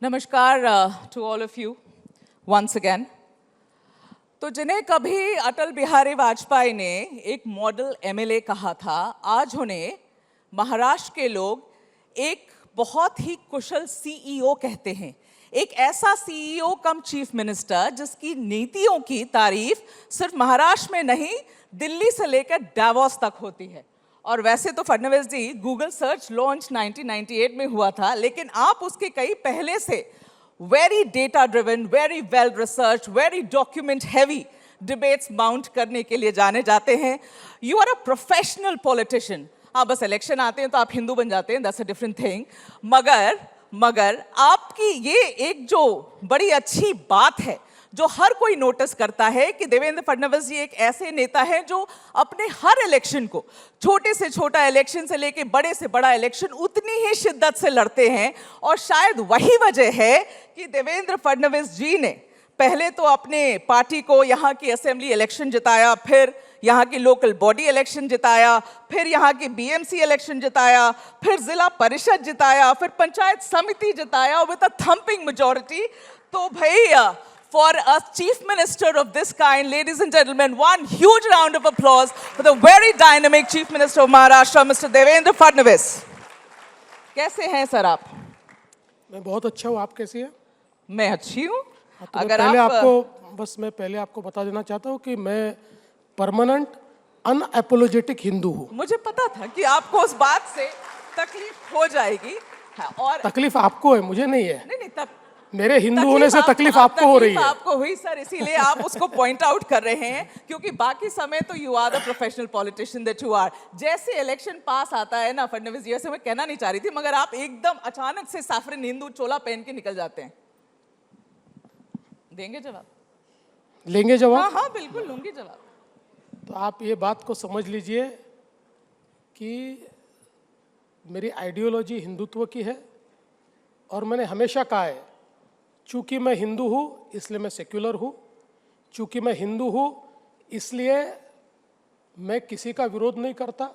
नमस्कार to all of you once again. तो जिन्हें कभी अटल बिहारी वाजपेयी ने एक मॉडल एमएलए कहा था, आज उन्हें महाराष्ट्र के लोग एक बहुत ही कुशल सीईओ कहते हैं। एक ऐसा सीईओ कम चीफ मिनिस्टर जिसकी नीतियों की तारीफ सिर्फ महाराष्ट्र में नहीं, दिल्ली से लेकर डावोस तक होती है। और वैसे तो फडणवीस जी गूगल सर्च लॉन्च 1998 में हुआ था, लेकिन आप उसके कई पहले से very data driven, very well research, very document heavy debates mount करने के लिए जाने जाते हैं। You are a professional politician. आप बस इलेक्शन आते हैं तो आप हिंदू बन जाते हैं, दैट्स अ डिफरेंट थिंग। मगर आपकी ये एक जो बड़ी अच्छी बात है जो हर कोई नोटिस करता है कि देवेंद्र फडणवीस जी एक ऐसे नेता हैं जो अपने हर इलेक्शन को, छोटे से छोटा इलेक्शन से लेके बड़े से बड़ा इलेक्शन उतनी ही शिद्दत से लड़ते हैं। और शायद वही वजह है कि देवेंद्र फडणवीस जी ने पहले तो अपने पार्टी को यहाँ की असेंबली इलेक्शन जिताया, फिर यहाँ की लोकल बॉडी इलेक्शन जिताया, फिर यहाँ की बीएमसी इलेक्शन जिताया, फिर जिला परिषद जिताया, फिर पंचायत समिति जिताया विद अ थंपिंग मेजॉरिटी। तो भाई, for a chief minister of this kind, ladies and gentlemen, one huge round of applause for the very dynamic chief minister of Maharashtra, Mr. Devendra Fadnavis. कैसे हैं सर आप? मैं बहुत अच्छा हूँ, आप कैसी हैं? मैं अच्छी हूँ। अगर मैं पहले आपको बता देना चाहता हूँ कि मैं परमानेंट अनएपोलोजेटिक हिंदू हूँ। मुझे पता था कि आपको उस बात से तकलीफ हो जाएगी। हाँ, और तकलीफ आपको है, मुझे नहीं है। नहीं, तब मेरे हिंदू होने से तकलीफ आपको हो रही है। आपको हुई सर, इसीलिए आप उसको पॉइंट आउट कर रहे हैं, क्योंकि बाकी समय तो you are the professional politician that you are. जैसे इलेक्शन पास आता है ना फडणवीस जी, ऐसे मैं कहना नहीं चाह रही थी, मगर आप एकदम अचानक से साफरिन हिंदू चोला पहन के निकल जाते हैं। देंगे जवाब? लेंगे जवाब? हाँ हाँ बिल्कुल लूंगी जवाब। तो आप ये बात को समझ लीजिए कि मेरी आइडियोलॉजी हिंदुत्व की है और मैंने हमेशा कहा है, चूंकि मैं हिंदू हूँ इसलिए मैं सेक्युलर हूँ, चूंकि मैं हिंदू हूँ इसलिए मैं किसी का विरोध नहीं करता,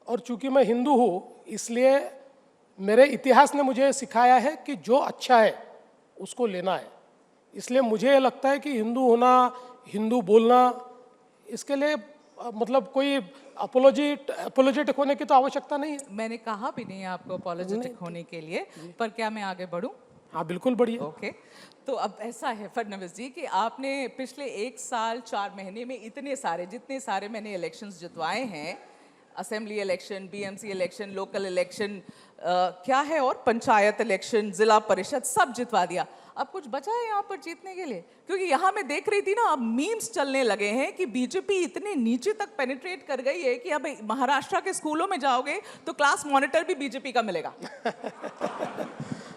और चूंकि मैं हिंदू हूँ इसलिए मेरे इतिहास ने मुझे सिखाया है कि जो अच्छा है उसको लेना है। इसलिए मुझे लगता है कि हिंदू होना, हिंदू बोलना, इसके लिए मतलब कोई अपोलोजेटिक होने की तो आवश्यकता नहीं है। मैंने कहा भी नहीं आपको अपोलोजेटिक होने के लिए, पर क्या मैं आगे बढ़ूं? हाँ बिल्कुल बढ़िया। ओके। तो अब ऐसा है फडणवीस जी कि आपने पिछले 1 साल 4 महीने में जितने सारे मैंने इलेक्शंस जितवाए हैं, assembly election, BMC election, local election, क्या है और पंचायत इलेक्शन, जिला परिषद, सब जितवा दिया। अब कुछ बचा है यहाँ पर जीतने के लिए? क्योंकि यहाँ मैं देख रही थी ना, अब मीम्स चलने लगे हैं कि बीजेपी इतने नीचे तक पेनिट्रेट कर गई है कि अब महाराष्ट्र के स्कूलों में जाओगे तो क्लास मॉनिटर भी बीजेपी का मिलेगा।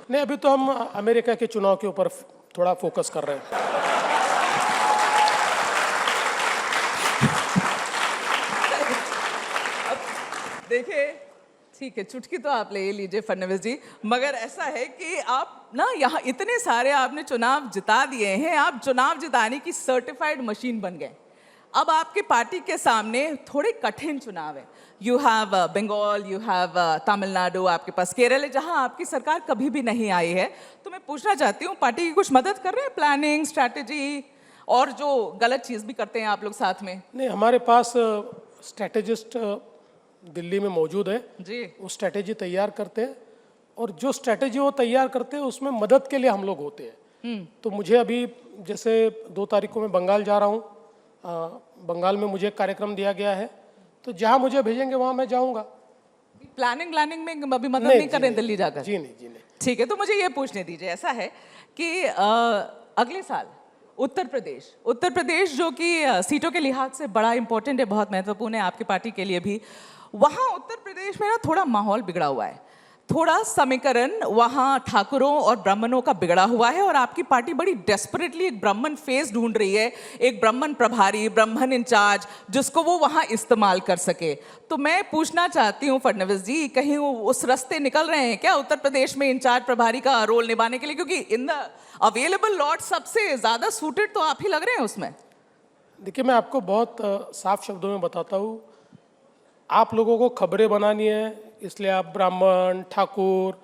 नहीं, अभी तो हम अमेरिका के चुनाव के ऊपर थोड़ा फोकस कर रहे हैं। देखिए, ठीक है, चुटकी तो आप ले लीजिए फडणवीस जी, मगर ऐसा है कि आप ना यहाँ इतने सारे आपने चुनाव जिता दिए हैं, आप चुनाव जिताने की सर्टिफाइड मशीन बन गए। अब आपके पार्टी के सामने थोड़े कठिन चुनाव है। You have Bengal, you have Tamil Nadu, आपके पास केरल है जहां आपकी सरकार कभी भी नहीं आई है। तो मैं पूछना चाहती हूँ, पार्टी की कुछ मदद कर रहे हैं, प्लानिंग, स्ट्रैटेजी, और जो गलत चीज भी करते हैं आप लोग साथ में? नहीं, हमारे पास स्ट्रैटेजिस्ट दिल्ली में मौजूद है जी। वो स्ट्रैटेजी तैयार करते हैं, और जो स्ट्रैटेजी वो तैयार करते हैं उसमें मदद के लिए हम लोग होते हैं। तो मुझे अभी जैसे 2 तारीख को मैं बंगाल जा रहा हूँ, बंगाल में मुझे एक कार्यक्रम दिया गया है, तो जहाँ मुझे भेजेंगे वहाँ मैं जाऊँगा। प्लानिंग में अभी मदद नहीं कर रहे दिल्ली जाकर? जी नहीं। ठीक है, तो मुझे ये पूछने दीजिए, ऐसा है कि अगले साल उत्तर प्रदेश जो कि सीटों के लिहाज से बड़ा इंपॉर्टेंट है, बहुत महत्वपूर्ण है आपकी पार्टी के लिए भी, वहाँ उत्तर प्रदेश में ना थोड़ा माहौल बिगड़ा हुआ है, थोड़ा समीकरण वहाँ ठाकुरों और ब्राह्मणों का बिगड़ा हुआ है, और आपकी पार्टी बड़ी डेस्परेटली एक ब्राह्मण फेस ढूंढ रही है, एक ब्राह्मण प्रभारी, ब्राह्मण इंचार्ज जिसको वो वहाँ इस्तेमाल कर सके। तो मैं पूछना चाहती हूँ फडणवीस जी, कहीं वो उस रास्ते निकल रहे हैं क्या उत्तर प्रदेश में इंचार्ज प्रभारी का रोल निभाने के लिए? क्योंकि इन द अवेलेबल लॉट सबसे ज्यादा सूटेड तो आप ही लग रहे हैं उसमें। देखिए, मैं आपको बहुत साफ शब्दों में बताता हूँ, आप लोगों को खबरें बनानी है इसलिए आप ब्राह्मण, ठाकुर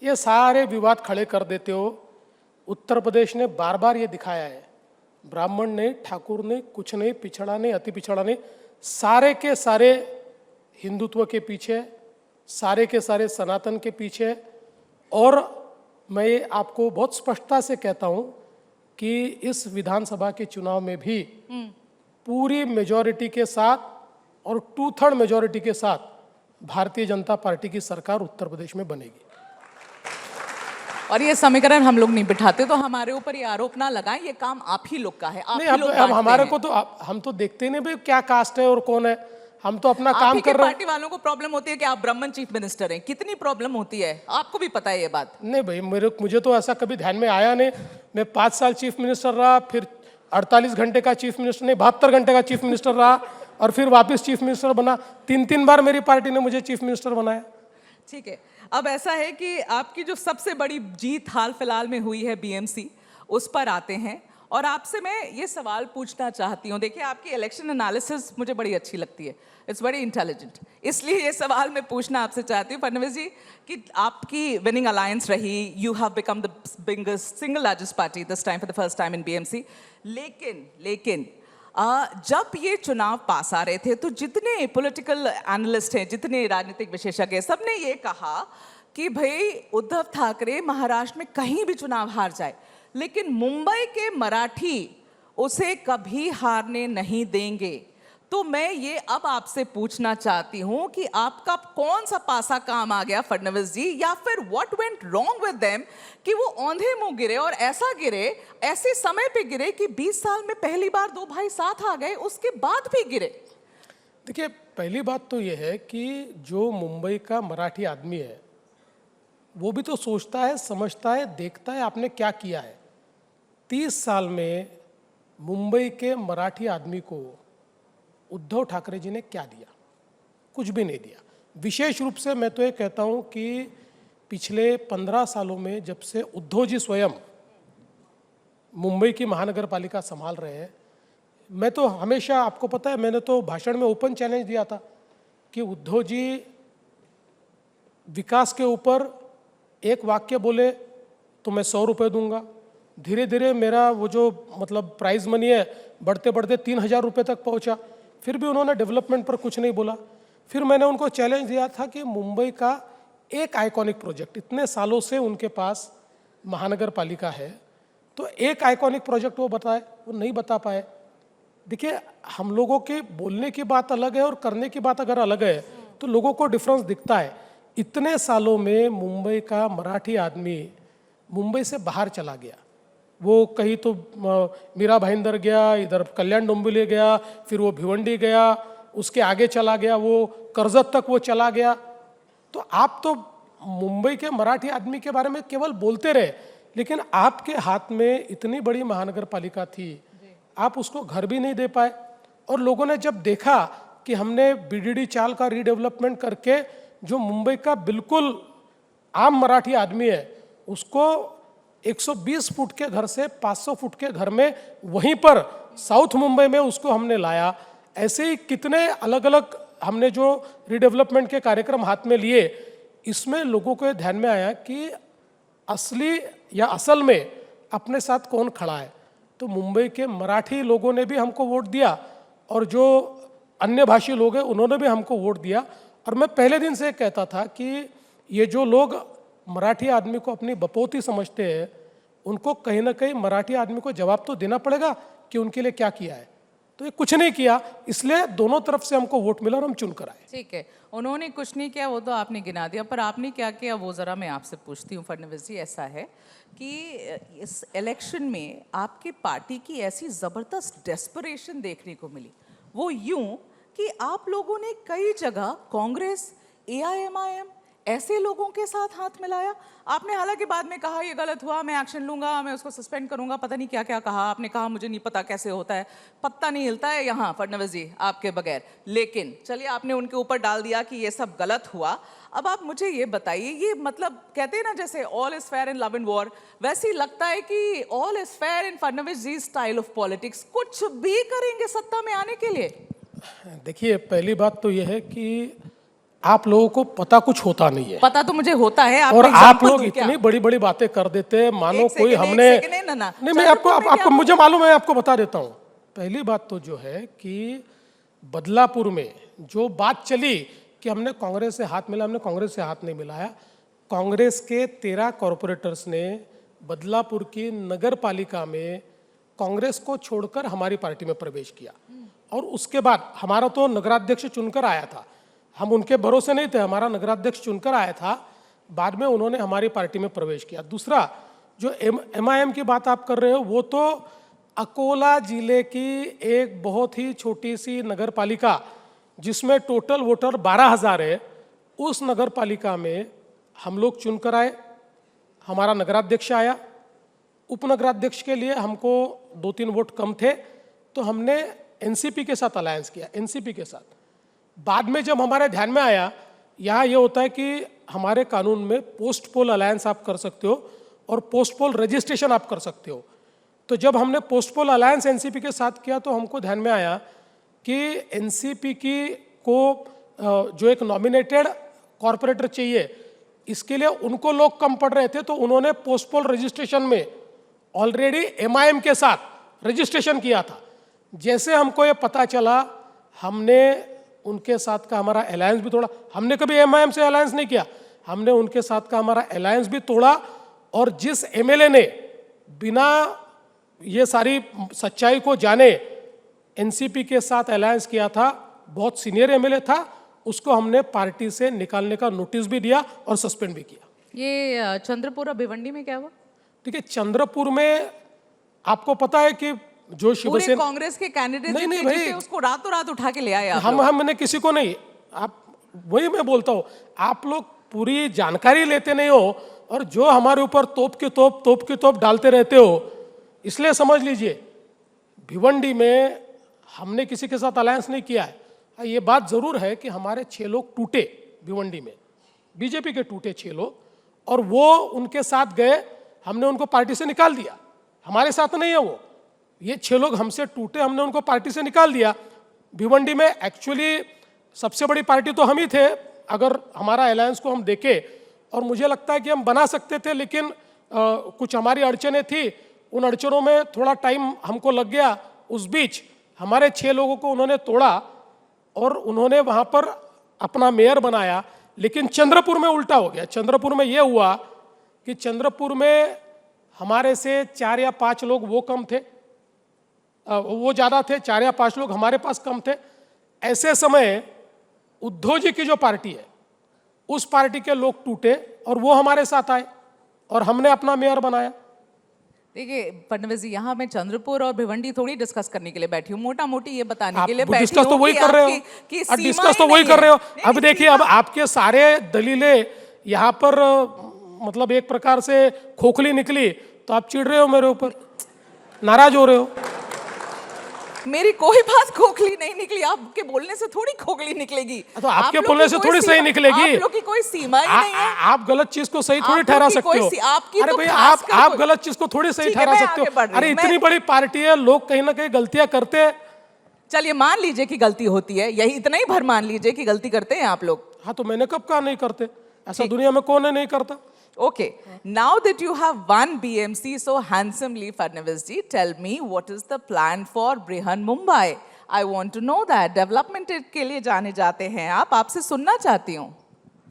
ये सारे विवाद खड़े कर देते हो। उत्तर प्रदेश ने बार बार ये दिखाया है, ब्राह्मण नहीं, ठाकुर नहीं, कुछ नहीं, पिछड़ा नहीं, अति पिछड़ा नहीं, सारे के सारे हिंदुत्व के पीछे, सारे के सारे सनातन के पीछे। और मैं ये आपको बहुत स्पष्टता से कहता हूँ कि इस विधानसभा के चुनाव में भी पूरी मेजॉरिटी के साथ और 2/3 मेजॉरिटी के साथ भारतीय जनता पार्टी की सरकार उत्तर प्रदेश में बनेगी। और ये समीकरण हम लोग नहीं बिठाते, तो हमारे ऊपर ये आरोप ना लगाएं, ये काम आप ही लोग का है। आप नहीं, ही लोग अब बांटते हमारे हैं। को तो हम तो देखते ही नहीं भाई क्या कास्ट है और कौन है, हम तो अपना आप काम ही के कर रहे हैं। पार्टी वालों को प्रॉब्लम होती है कि आप ब्राह्मण चीफ मिनिस्टर हैं, कितनी प्रॉब्लम होती है, आपको भी पता है ये बात। नहीं भाई, मुझे तो ऐसा कभी ध्यान में आया नहीं। मैं 5 साल चीफ मिनिस्टर रहा, फिर 48 घंटे का चीफ मिनिस्टर नहीं, 72 घंटे का चीफ मिनिस्टर रहा, और फिर वापस चीफ मिनिस्टर बना। 3 बार मेरी पार्टी ने मुझे चीफ मिनिस्टर बनाया। ठीक है, अब ऐसा है कि आपकी जो सबसे बड़ी जीत हाल फिलहाल में हुई है बीएमसी, उस पर आते हैं। और आपसे मैं ये सवाल पूछना चाहती हूँ, देखिए आपकी इलेक्शन एनालिसिस मुझे बड़ी अच्छी लगती है, इट्स वेरी इंटेलिजेंट, इसलिए ये सवाल मैं पूछना आपसे चाहती हूँ फडणवीस जी कि आपकी विनिंग अलायंस रही, you have become the biggest single largest party this time for the first time in BMC. लेकिन जब ये चुनाव पास आ रहे थे तो जितने पॉलिटिकल एनालिस्ट हैं, जितने राजनीतिक विशेषज्ञ हैं, सबने ये कहा कि भाई उद्धव ठाकरे महाराष्ट्र में कहीं भी चुनाव हार जाए, लेकिन मुंबई के मराठी उसे कभी हारने नहीं देंगे। तो मैं ये अब आपसे पूछना चाहती हूं कि आपका कौन सा पासा काम आ गया फडणवीस जी, या फिर what went wrong with them कि वो औंधे मुंह गिरे, और ऐसा गिरे, ऐसे समय पे गिरे कि 20 साल में पहली बार 2 भाई साथ आ गए, उसके बाद भी गिरे। देखिए, पहली बात तो ये है कि जो मुंबई का मराठी आदमी है वो भी तो सोचता है, समझता है, देखता है आपने क्या किया है। 30 साल में मुंबई के मराठी आदमी को उद्धव ठाकरे जी ने क्या दिया? कुछ भी नहीं दिया। विशेष रूप से मैं तो ये कहता हूँ कि पिछले 15 सालों में जब से उद्धव जी स्वयं मुंबई की महानगर पालिका संभाल रहे हैं, मैं तो हमेशा, आपको पता है, मैंने तो भाषण में ओपन चैलेंज दिया था कि उद्धव जी विकास के ऊपर एक वाक्य बोले तो मैं 100 रुपये दूंगा। धीरे धीरे मेरा वो जो मतलब प्राइज मनी है बढ़ते बढ़ते 3000 रुपये तक पहुंचा, फिर भी उन्होंने डेवलपमेंट पर कुछ नहीं बोला। फिर मैंने उनको चैलेंज दिया था कि मुंबई का एक आइकॉनिक प्रोजेक्ट, इतने सालों से उनके पास महानगर पालिका है, तो एक आइकॉनिक प्रोजेक्ट वो बताए, वो नहीं बता पाए। देखिए, हम लोगों के बोलने की बात अलग है और करने की बात अगर अलग है तो लोगों को डिफरेंस दिखता है। इतने सालों में मुंबई का मराठी आदमी मुंबई से बाहर चला गया, वो कहीं तो मीरा भाईंदर गया, इधर कल्याण डोंबिवली गया, फिर वो भिवंडी गया, उसके आगे चला गया, वो कर्जत तक वो चला गया। तो आप तो मुंबई के मराठी आदमी के बारे में केवल बोलते रहे, लेकिन आपके हाथ में इतनी बड़ी महानगर पालिका थी, आप उसको घर भी नहीं दे पाए। और लोगों ने जब देखा कि हमने बीडीडी चाल का रीडेवलपमेंट करके जो मुंबई का बिल्कुल आम मराठी आदमी है उसको 120 फुट के घर से 500 फुट के घर में वहीं पर साउथ मुंबई में उसको हमने लाया। ऐसे ही कितने अलग अलग हमने जो रीडेवलपमेंट के कार्यक्रम हाथ में लिए, इसमें लोगों को ध्यान में आया कि असली या असल में अपने साथ कौन खड़ा है। तो मुंबई के मराठी लोगों ने भी हमको वोट दिया और जो अन्य भाषी लोग हैं उन्होंने भी हमको वोट दिया। और मैं पहले दिन से कहता था कि ये जो लोग मराठी आदमी को अपनी बपौती समझते हैं, उनको कहीं ना कहीं मराठी आदमी को जवाब तो देना पड़ेगा कि उनके लिए क्या किया है। तो ये कुछ नहीं किया, इसलिए दोनों तरफ से हमको वोट मिला और हम चुन कर आए। ठीक है, उन्होंने कुछ नहीं किया वो तो आपने गिना दिया, पर आपने क्या किया वो ज़रा मैं आपसे पूछती हूँ फडणवीस जी। ऐसा है कि इस इलेक्शन में आपकी पार्टी की ऐसी ज़बरदस्त डेस्परेशन देखने को मिली, वो यूं कि आप लोगों ने कई जगह कांग्रेस, AIMIM ऐसे लोगों के साथ हाथ मिलाया। आपने हालांकि बाद में कहा ये गलत हुआ, मैं एक्शन लूंगा, मैं उसको सस्पेंड करूंगा, पता नहीं क्या क्या कहा आपने। कहा मुझे नहीं पता कैसे होता है, पत्ता नहीं हिलता है यहाँ फडणवीस जी आपके बगैर। लेकिन चलिए, आपने उनके ऊपर डाल दिया कि ये सब गलत हुआ। अब आप मुझे ये बताइए, ये मतलब कहते हैं ना जैसे all is fair in love and war, वैसे ही लगता है कि all is fair in Fadnavis ji style of politics, कुछ भी करेंगे सत्ता में आने के लिए? देखिए, पहली बात तो यह है कि आप लोगों को पता कुछ होता नहीं है, पता तो मुझे होता है। और आपको आप example लोग दूं क्या? इतनी बड़ी बड़ी बातें कर देते हैं मानो एक कोई सेकंड, हमने एक सेकंड, नहीं, ना। नहीं, मैं आपको चंद्रपुर में आपको क्या मुझे मालूम है, आपको बता देता हूँ। पहली बात तो जो है कि बदलापुर में जो बात चली कि हमने कांग्रेस से हाथ मिला, हमने कांग्रेस से हाथ नहीं मिलाया। कांग्रेस के 13 कॉरपोरेटर्स ने बदलापुर की नगर पालिका में कांग्रेस को छोड़कर हमारी पार्टी में प्रवेश किया, और उसके बाद हमारा तो नगराध्यक्ष चुनकर आया था, हम उनके भरोसे नहीं थे, हमारा नगराध्यक्ष चुनकर आया था, बाद में उन्होंने हमारी पार्टी में प्रवेश किया। दूसरा, जो MIM की बात आप कर रहे हो, वो तो अकोला जिले की एक बहुत ही छोटी सी नगर पालिका जिसमें टोटल वोटर 12,000 है, उस नगर पालिका में हम लोग चुनकर आए, हमारा नगराध्यक्ष आया। उपनगराध्यक्ष के लिए हमको 2-3 वोट कम थे, तो हमने NCP के साथ अलायंस किया, NCP के साथ। बाद में जब हमारे ध्यान में आया, यहाँ ये होता है कि हमारे कानून में पोस्ट पोल अलायंस आप कर सकते हो और पोस्ट पोल रजिस्ट्रेशन आप कर सकते हो। तो जब हमने पोस्ट पोल अलायंस NCP के साथ किया, तो हमको ध्यान में आया कि NCP की को जो एक नॉमिनेटेड कॉरपोरेटर चाहिए, इसके लिए उनको लोग कम पड़ रहे थे, तो उन्होंने पोस्ट पोल रजिस्ट्रेशन में ऑलरेडी MIM के साथ रजिस्ट्रेशन किया था। जैसे हमको ये पता चला, हमने उनके साथ का हमारा अलायंस भी तोड़ा। हमने कभी MIM से अलायंस नहीं किया, हमने उनके साथ का हमारा अलायंस भी तोड़ा। और जिस MLA ने बिना ये सारी सच्चाई को जाने NCP के साथ अलायंस किया था, बहुत सीनियर MLA था, उसको हमने पार्टी से निकालने का नोटिस भी दिया और सस्पेंड भी किया। ये चंद्रपुर और भिवंडी में क्या हुआ? ठीक है, चंद्रपुर में आपको पता है कि जो पूरे शिवसेना कांग्रेस के कैंडिडेट नहीं, नहीं जीते, भाई, उसको रातों रात उठा के ले आए आप लोग। हमने किसी को नहीं, आप वही मैं बोलता हूँ, आप लोग पूरी जानकारी लेते नहीं हो और जो हमारे ऊपर तोप की तोप डालते रहते हो। इसलिए समझ लीजिए, भिवंडी में हमने किसी के साथ अलायंस नहीं किया है। ये बात जरूर है कि हमारे 6 लोग टूटे भिवंडी में, बीजेपी के टूटे 6 लोग, और वो उनके साथ गए, हमने उनको पार्टी से निकाल दिया। हमारे साथ नहीं है वो, ये 6 लोग हमसे टूटे, हमने उनको पार्टी से निकाल दिया। भिवंडी में एक्चुअली सबसे बड़ी पार्टी तो हम ही थे अगर हमारा अलायंस को हम देखें, और मुझे लगता है कि हम बना सकते थे, लेकिन कुछ हमारी अड़चनें थी, उन अड़चनों में थोड़ा टाइम हमको लग गया। उस बीच हमारे 6 लोगों को उन्होंने तोड़ा और उन्होंने वहाँ पर अपना मेयर बनाया। लेकिन चंद्रपुर में उल्टा हो गया। चंद्रपुर में ये हुआ कि चंद्रपुर में हमारे से 4 या 5 लोग वो कम थे, वो ज़्यादा थे, 4 या 5 लोग हमारे पास कम थे। ऐसे समय उद्धव जी की जो पार्टी है, उस पार्टी के लोग टूटे और वो हमारे साथ आए और हमने अपना मेयर बनाया। देखिए फडणवीस जी, यहाँ मैं चंद्रपुर और भिवंडी थोड़ी डिस्कस करने के लिए बैठी हूँ, मोटा मोटी ये बताने के लिए बैठी डिस्कस तो हूँ वही कि कर रहे आपकी- हो, कि अब सीमाएं डिस्कस तो वही नहीं कर रहे हो। है। अब देखिए, अब आपके सारे दलीलें यहाँ पर मतलब एक प्रकार से खोखली निकली, तो आप चिढ़ रहे हो मेरे ऊपर, नाराज हो रहे हो। मेरी कोई बात खोखली नहीं निकली, आपके बोलने से थोड़ी खोखली निकलेगी। तो आपके आप लोग बोलने की से कोई थोड़ी सही सीमा- निकलेगी। आप लोग की कोई सीमा ही नहीं है। आप गलत चीज को सही थोड़ी आप ठहरा लोग की सकते कोई हो। आपकी अरे तो भाई, खासकर आप कोई- गलत चीज को थोड़ी सही ठीक है, ठहरा मैं सकते आगे बढ़ हो। रही अरे हूँ। इतनी मैं- बड़ी पार्टी है, लोग कहीं ना कहीं गलतियां करते हैं। चलिए मान लीजिए कि गलती होती है, यही इतना ही भर मान लीजिए कि गलती करते हैं आप लोग। हाँ, तो मैंने कब कहा नहीं करते, ऐसा दुनिया में कौन है नहीं करता। Okay, now that you have won BMC so handsomely, Fadnavis ji, tell me what is the plan for Brihan Mumbai? I want to know that. Development के लिए जाने जाते हैं आप, आपसे सुनना चाहती हूँ।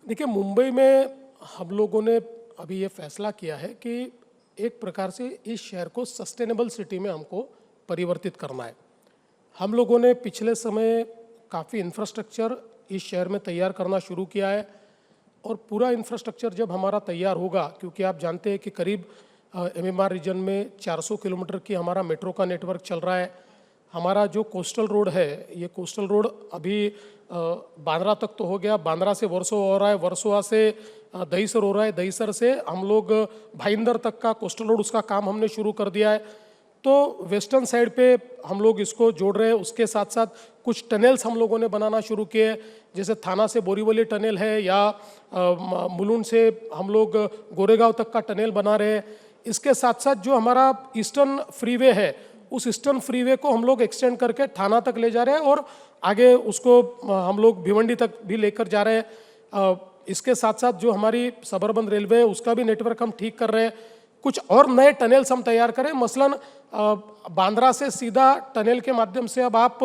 देखिए, मुंबई में हम लोगों ने अभी ये फैसला किया है कि एक प्रकार से इस शहर को सस्टेनेबल सिटी में हमको परिवर्तित करना है। हम लोगों ने पिछले समय काफ़ी इंफ्रास्ट्रक्चर इस शहर में तैयार करना शुरू किया है, और पूरा इंफ्रास्ट्रक्चर जब हमारा तैयार होगा, क्योंकि आप जानते हैं कि करीब MMR रीजन में 400 किलोमीटर की हमारा मेट्रो का नेटवर्क चल रहा है। हमारा जो कोस्टल रोड है, ये कोस्टल रोड अभी बांद्रा तक तो हो गया, बांद्रा से वर्सोवा हो रहा है, वर्सोवा से दहीसर हो रहा है, दहीसर से हम लोग भाईंदर तक का कोस्टल रोड, उसका काम हमने शुरू कर दिया है। तो वेस्टर्न साइड पे हम लोग इसको जोड़ रहे हैं। उसके साथ साथ कुछ टनल्स हम लोगों ने बनाना शुरू किए, जैसे थाना से बोरीवली टनल है, या मुलुंड से हम लोग गोरेगांव तक का टनल बना रहे हैं। इसके साथ साथ जो हमारा ईस्टर्न फ्रीवे है, उस ईस्टर्न फ्रीवे को हम लोग एक्सटेंड करके थाना तक ले जा रहे हैं, और आगे उसको हम लोग भिवंडी तक भी लेकर जा रहे हैं। इसके साथ साथ जो हमारी सबअर्बन रेलवे है उसका भी नेटवर्क हम ठीक कर रहे हैं। कुछ और नए टनल्स हम तैयार करें, मसलन बांद्रा से सीधा टनल के माध्यम से अब आप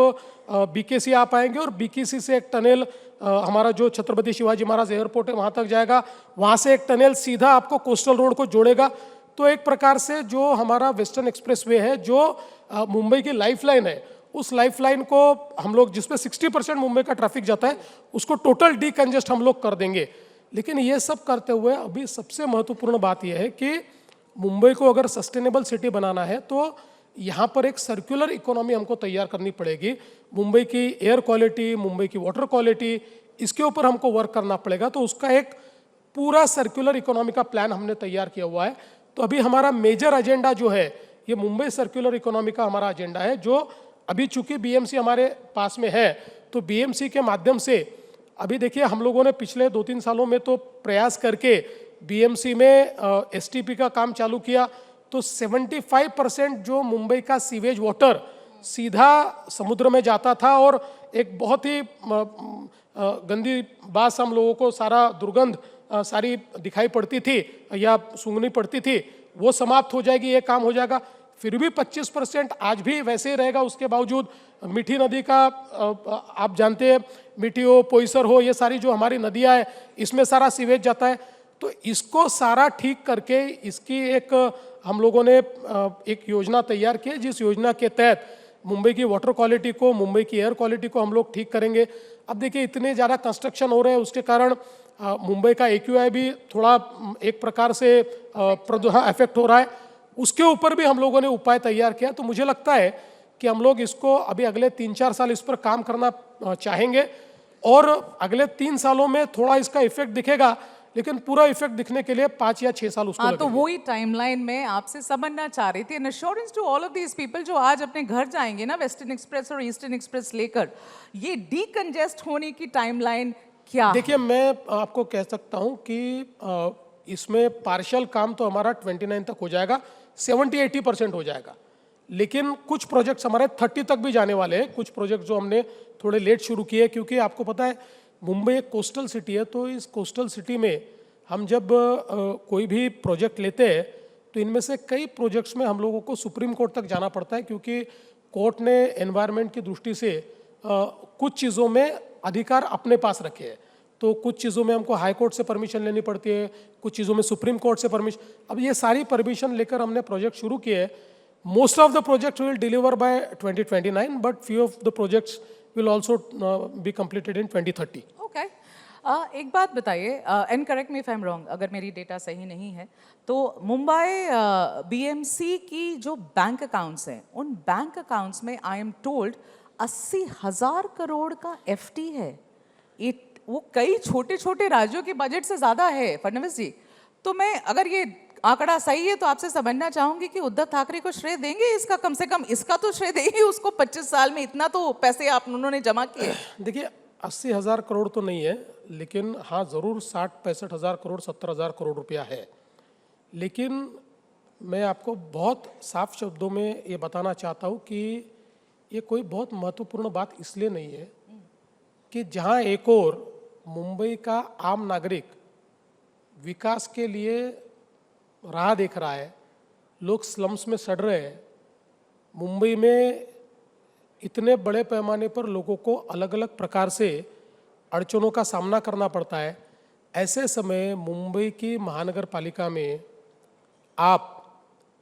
बीकेसी आ पाएंगे और बीकेसी से एक टनल हमारा जो छत्रपति शिवाजी महाराज एयरपोर्ट है वहाँ तक जाएगा, वहाँ से एक टनल सीधा आपको कोस्टल रोड को जोड़ेगा। तो एक प्रकार से जो हमारा वेस्टर्न एक्सप्रेसवे है जो मुंबई की लाइफलाइन है, उस लाइफलाइन को हम लोग जिसपे 60% मुंबई का ट्रैफिक जाता है उसको टोटल डीकंजेस्ट हम लोग कर देंगे। लेकिन ये सब करते हुए अभी सबसे महत्वपूर्ण बात यह है कि मुंबई को अगर सस्टेनेबल सिटी बनाना है तो यहाँ पर एक सर्कुलर इकोनॉमी हमको तैयार करनी पड़ेगी। मुंबई की एयर क्वालिटी, मुंबई की वाटर क्वालिटी, इसके ऊपर हमको वर्क करना पड़ेगा। तो उसका एक पूरा सर्कुलर इकोनॉमी का प्लान हमने तैयार किया हुआ है। तो अभी हमारा मेजर एजेंडा जो है ये मुंबई सर्कुलर इकोनॉमी का हमारा एजेंडा है, जो अभी चूंकि बीएमसी हमारे पास में है तो बीएमसी के माध्यम से अभी देखिए हम लोगों ने पिछले 2-3 सालों में तो प्रयास करके बीएमसी में एसटीपी का काम चालू किया। तो 75% जो मुंबई का सीवेज वाटर सीधा समुद्र में जाता था और एक बहुत ही गंदी बात हम लोगों को सारा दुर्गंध सारी दिखाई पड़ती थी या सूंघनी पड़ती थी, वो समाप्त हो जाएगी, ये काम हो जाएगा। फिर भी 25% आज भी वैसे ही रहेगा। उसके बावजूद मीठी नदी का आप जानते हैं, मीठी हो, पोईसर हो, ये सारी जो हमारी नदियाँ हैं इसमें सारा सीवेज जाता है। तो इसको सारा ठीक करके इसकी एक हम लोगों ने एक योजना तैयार की है, जिस योजना के तहत मुंबई की वाटर क्वालिटी को, मुंबई की एयर क्वालिटी को हम लोग ठीक करेंगे। अब देखिए इतने ज़्यादा कंस्ट्रक्शन हो रहे हैं, उसके कारण मुंबई का AQI भी थोड़ा एक प्रकार से प्रदूषण इफेक्ट हो रहा है। उसके ऊपर भी हम लोगों ने उपाय तैयार किया। तो मुझे लगता है कि हम लोग इसको अभी अगले 3-4 साल इस पर काम करना चाहेंगे और अगले 3 सालों में थोड़ा इसका इफेक्ट दिखेगा, लेकिन पूरा इफेक्ट दिखने के लिए 5 या 6 साल उसको तो वही टाइमलाइन में आपसे समझना चाह रही थी। An assurance to all of these people जो आज अपने घर जाएंगे ना वेस्टर्न एक्सप्रेस और ईस्टर्न एक्सप्रेस लेकर, ये डीकंजेस्ट होने की टाइमलाइन क्या? देखिए मैं आपको कह सकता हूं कि इसमें पार्शियल काम तो हमारा 29 तक हो जाएगा, 70-80% हो जाएगा। लेकिन कुछ प्रोजेक्ट्स हमारे 30 तक भी जाने वाले हैं। कुछ प्रोजेक्ट जो हमने थोड़े लेट शुरू किए, क्योंकि आपको पता है मुंबई एक कोस्टल सिटी है। तो इस कोस्टल सिटी में हम जब कोई भी प्रोजेक्ट लेते हैं तो इनमें से कई प्रोजेक्ट्स में हम लोगों को सुप्रीम कोर्ट तक जाना पड़ता है, क्योंकि कोर्ट ने एनवायरनमेंट की दृष्टि से कुछ चीज़ों में अधिकार अपने पास रखे हैं। तो कुछ चीज़ों में हमको हाई कोर्ट से परमिशन लेनी पड़ती है, कुछ चीज़ों में सुप्रीम कोर्ट से परमिशन। अब ये सारी परमिशन लेकर हमने प्रोजेक्ट शुरू किए। Most of the projects will deliver by 2029, but few of the projects will also be completed in 2030. Okay. एक बात बताइए, and correct me if I am wrong, अगर मेरी डेटा सही नहीं है तो मुंबई बीएमसी की जो बैंक अकाउंट्स हैं उन बैंक अकाउंट्स में आई एम टोल्ड 80,000 करोड़ का FT है। वो कई छोटे छोटे राज्यों के बजट से ज़्यादा है फडणवीस जी। तो मैं अगर ये आंकड़ा सही है तो आपसे समझना चाहूंगी कि उद्धव ठाकरे को श्रेय देंगे इसका, कम से कम इसका तो श्रेय देंगे उसको। 25 साल में इतना तो पैसे आप उन्होंने जमा किए। देखिए 80,000 करोड़ तो नहीं है, लेकिन हाँ ज़रूर 60-65 हज़ार करोड़ 70,000 करोड़ रुपया है। लेकिन मैं आपको बहुत साफ शब्दों में ये बताना चाहता हूँ कि ये कोई बहुत महत्वपूर्ण बात इसलिए नहीं है कि जहाँ एक और मुंबई का आम नागरिक विकास के लिए राह देख रहा है, लोग स्लम्स में सड़ रहे हैं, मुंबई में इतने बड़े पैमाने पर लोगों को अलग अलग प्रकार से अड़चनों का सामना करना पड़ता है, ऐसे समय मुंबई की महानगर पालिका में आप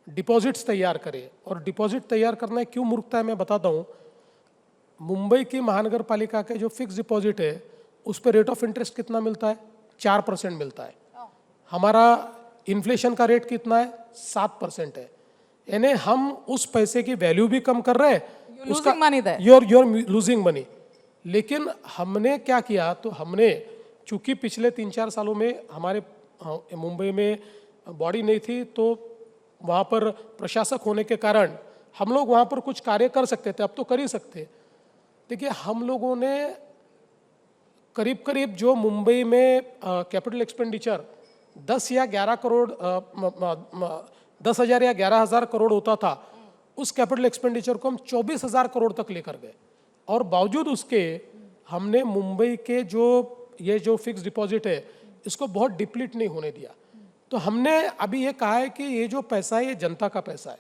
डिपॉजिट्स तैयार करें। और डिपॉजिट तैयार करना क्यों मूर्खता है मैं बताता हूँ। मुंबई की महानगर पालिका के जो फिक्स डिपॉजिट है उस पर रेट ऑफ इंटरेस्ट कितना मिलता है? 4% मिलता है। हमारा इन्फ्लेशन का रेट कितना है? 7% है। यानी हम उस पैसे की वैल्यू भी कम कर रहे हैं, you're losing money। लेकिन हमने क्या किया, तो हमने चूंकि पिछले 3-4 सालों में हमारे मुंबई में बॉडी नहीं थी, तो वहाँ पर प्रशासक होने के कारण हम लोग वहाँ पर कुछ कार्य कर सकते थे, अब तो कर ही सकते। देखिए हम लोगों ने करीब करीब जो मुंबई में कैपिटल एक्सपेंडिचर 10 या 11 करोड़ 10,000 या 11,000 करोड़ होता था, उस कैपिटल एक्सपेंडिचर को हम 24,000 करोड़ तक लेकर गए। और बावजूद उसके हमने मुंबई के जो फिक्स डिपॉजिट है इसको बहुत डिप्लीट नहीं होने दिया। तो हमने अभी ये कहा है कि ये जो पैसा है ये जनता का पैसा है,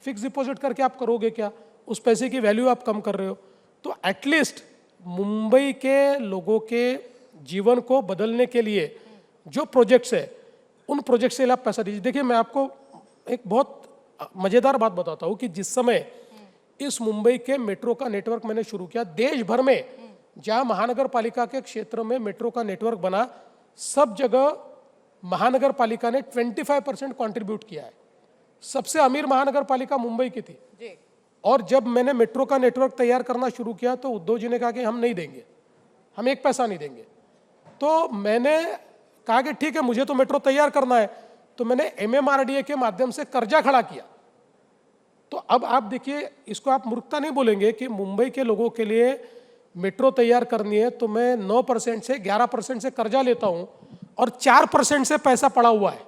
फिक्स डिपॉजिट करके आप करोगे क्या, उस पैसे की वैल्यू आप कम कर रहे हो। तो एटलीस्ट मुंबई के लोगों के जीवन को बदलने के लिए जो प्रोजेक्ट्स है उन प्रोजेक्ट से आप पैसा दीजिए। देखिए, मैं आपको एक बहुत मज़ेदार बात बताता हूँ कि जिस समय इस मुंबई के मेट्रो का नेटवर्क मैंने शुरू किया, देश भर में जहाँ महानगर पालिका के क्षेत्र में मेट्रो का नेटवर्क बना, सब जगह महानगर पालिका ने 25% कॉन्ट्रीब्यूट किया है। सबसे अमीर महानगर पालिका मुंबई की थी जी। और जब मैंने मेट्रो का नेटवर्क तैयार करना शुरू किया तो उद्धव जी ने कहा कि हम नहीं देंगे, हम एक पैसा नहीं देंगे। तो मैंने कहा कि ठीक है, मुझे तो मेट्रो तैयार करना है, तो मैंने MMRDA के माध्यम से कर्जा खड़ा किया। तो अब आप देखिए, इसको आप मूर्खता नहीं बोलेंगे कि मुंबई के लोगों के लिए मेट्रो तैयार करनी है तो मैं 9% से 11% से कर्जा लेता हूं और 4% से पैसा पड़ा हुआ है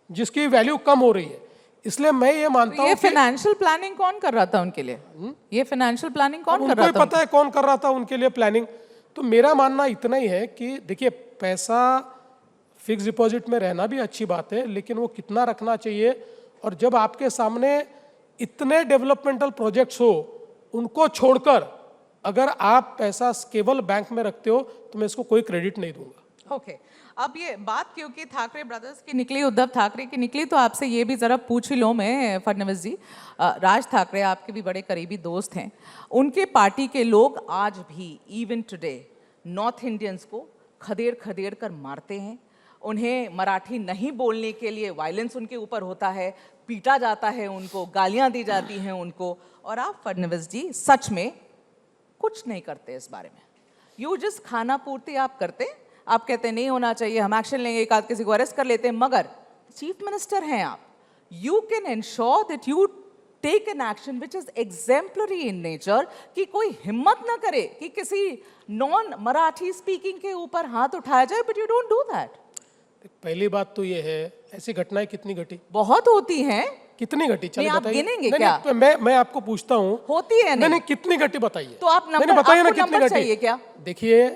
जिसकी वैल्यू कम हो रही है। इसलिए मैं ये मानता हूं ये कि फाइनेंशियल प्लानिंग कौन कर रहा था उनके लिए? ये फाइनेंशियल प्लानिंग कौन कर रहा उनको था? ही पता है कौन कर रहा था उनके लिए प्लानिंग। तो मेरा मानना इतना ही है कि देखिए, पैसा फिक्स डिपॉजिट में रहना भी अच्छी बात है, लेकिन वो कितना रखना चाहिए, और जब आपके सामने इतने डेवलपमेंटल प्रोजेक्ट्स हो उनको छोड़कर अगर आप पैसा केवल बैंक में रखते हो तो मैं इसको कोई क्रेडिट नहीं दूंगा। ओके, अब ये बात क्योंकि ठाकरे ब्रदर्स की निकली, उद्धव ठाकरे की निकली, तो आपसे ये भी ज़रा पूछ ही लो मैं फडणवीस जी। राज ठाकरे आपके भी बड़े करीबी दोस्त हैं, उनके पार्टी के लोग आज भी इवन टुडे नॉर्थ इंडियंस को खदेड़ खदेड़ कर मारते हैं। उन्हें मराठी नहीं बोलने के लिए वायलेंस उनके ऊपर होता है, पीटा जाता है उनको, गालियां दी जाती हैं उनको, और आप फडणवीस जी सच में कुछ नहीं करते इस बारे में। यू जस्ट खाना पूर्ति आप करते, आप कहते नहीं होना चाहिए, हम एक्शन लेंगे, एक आध किसी को अरेस्ट कर लेते हैं, मगर चीफ मिनिस्टर हैं आप, you can ensure that you take an action which is exemplary in nature, कि कोई हिम्मत ना करे कि किसी नॉन मराठी स्पीकिंग के ऊपर हाथ उठाया जाए, but you don't do that. पहली बात तो ये है, ऐसी घटनाएं कितनी घटी? बहुत होती हैं। कितनी घटी? चलिए आप बताइए। गिनेंगे नहीं, क्या? नहीं, मैं आपको पूछता हूँ, होती है नहीं, कितनी घटी बताइए। तो आप नंबर, बताइए ना, आपको कितनी नंबर घटी चाहिए क्या? देखिए,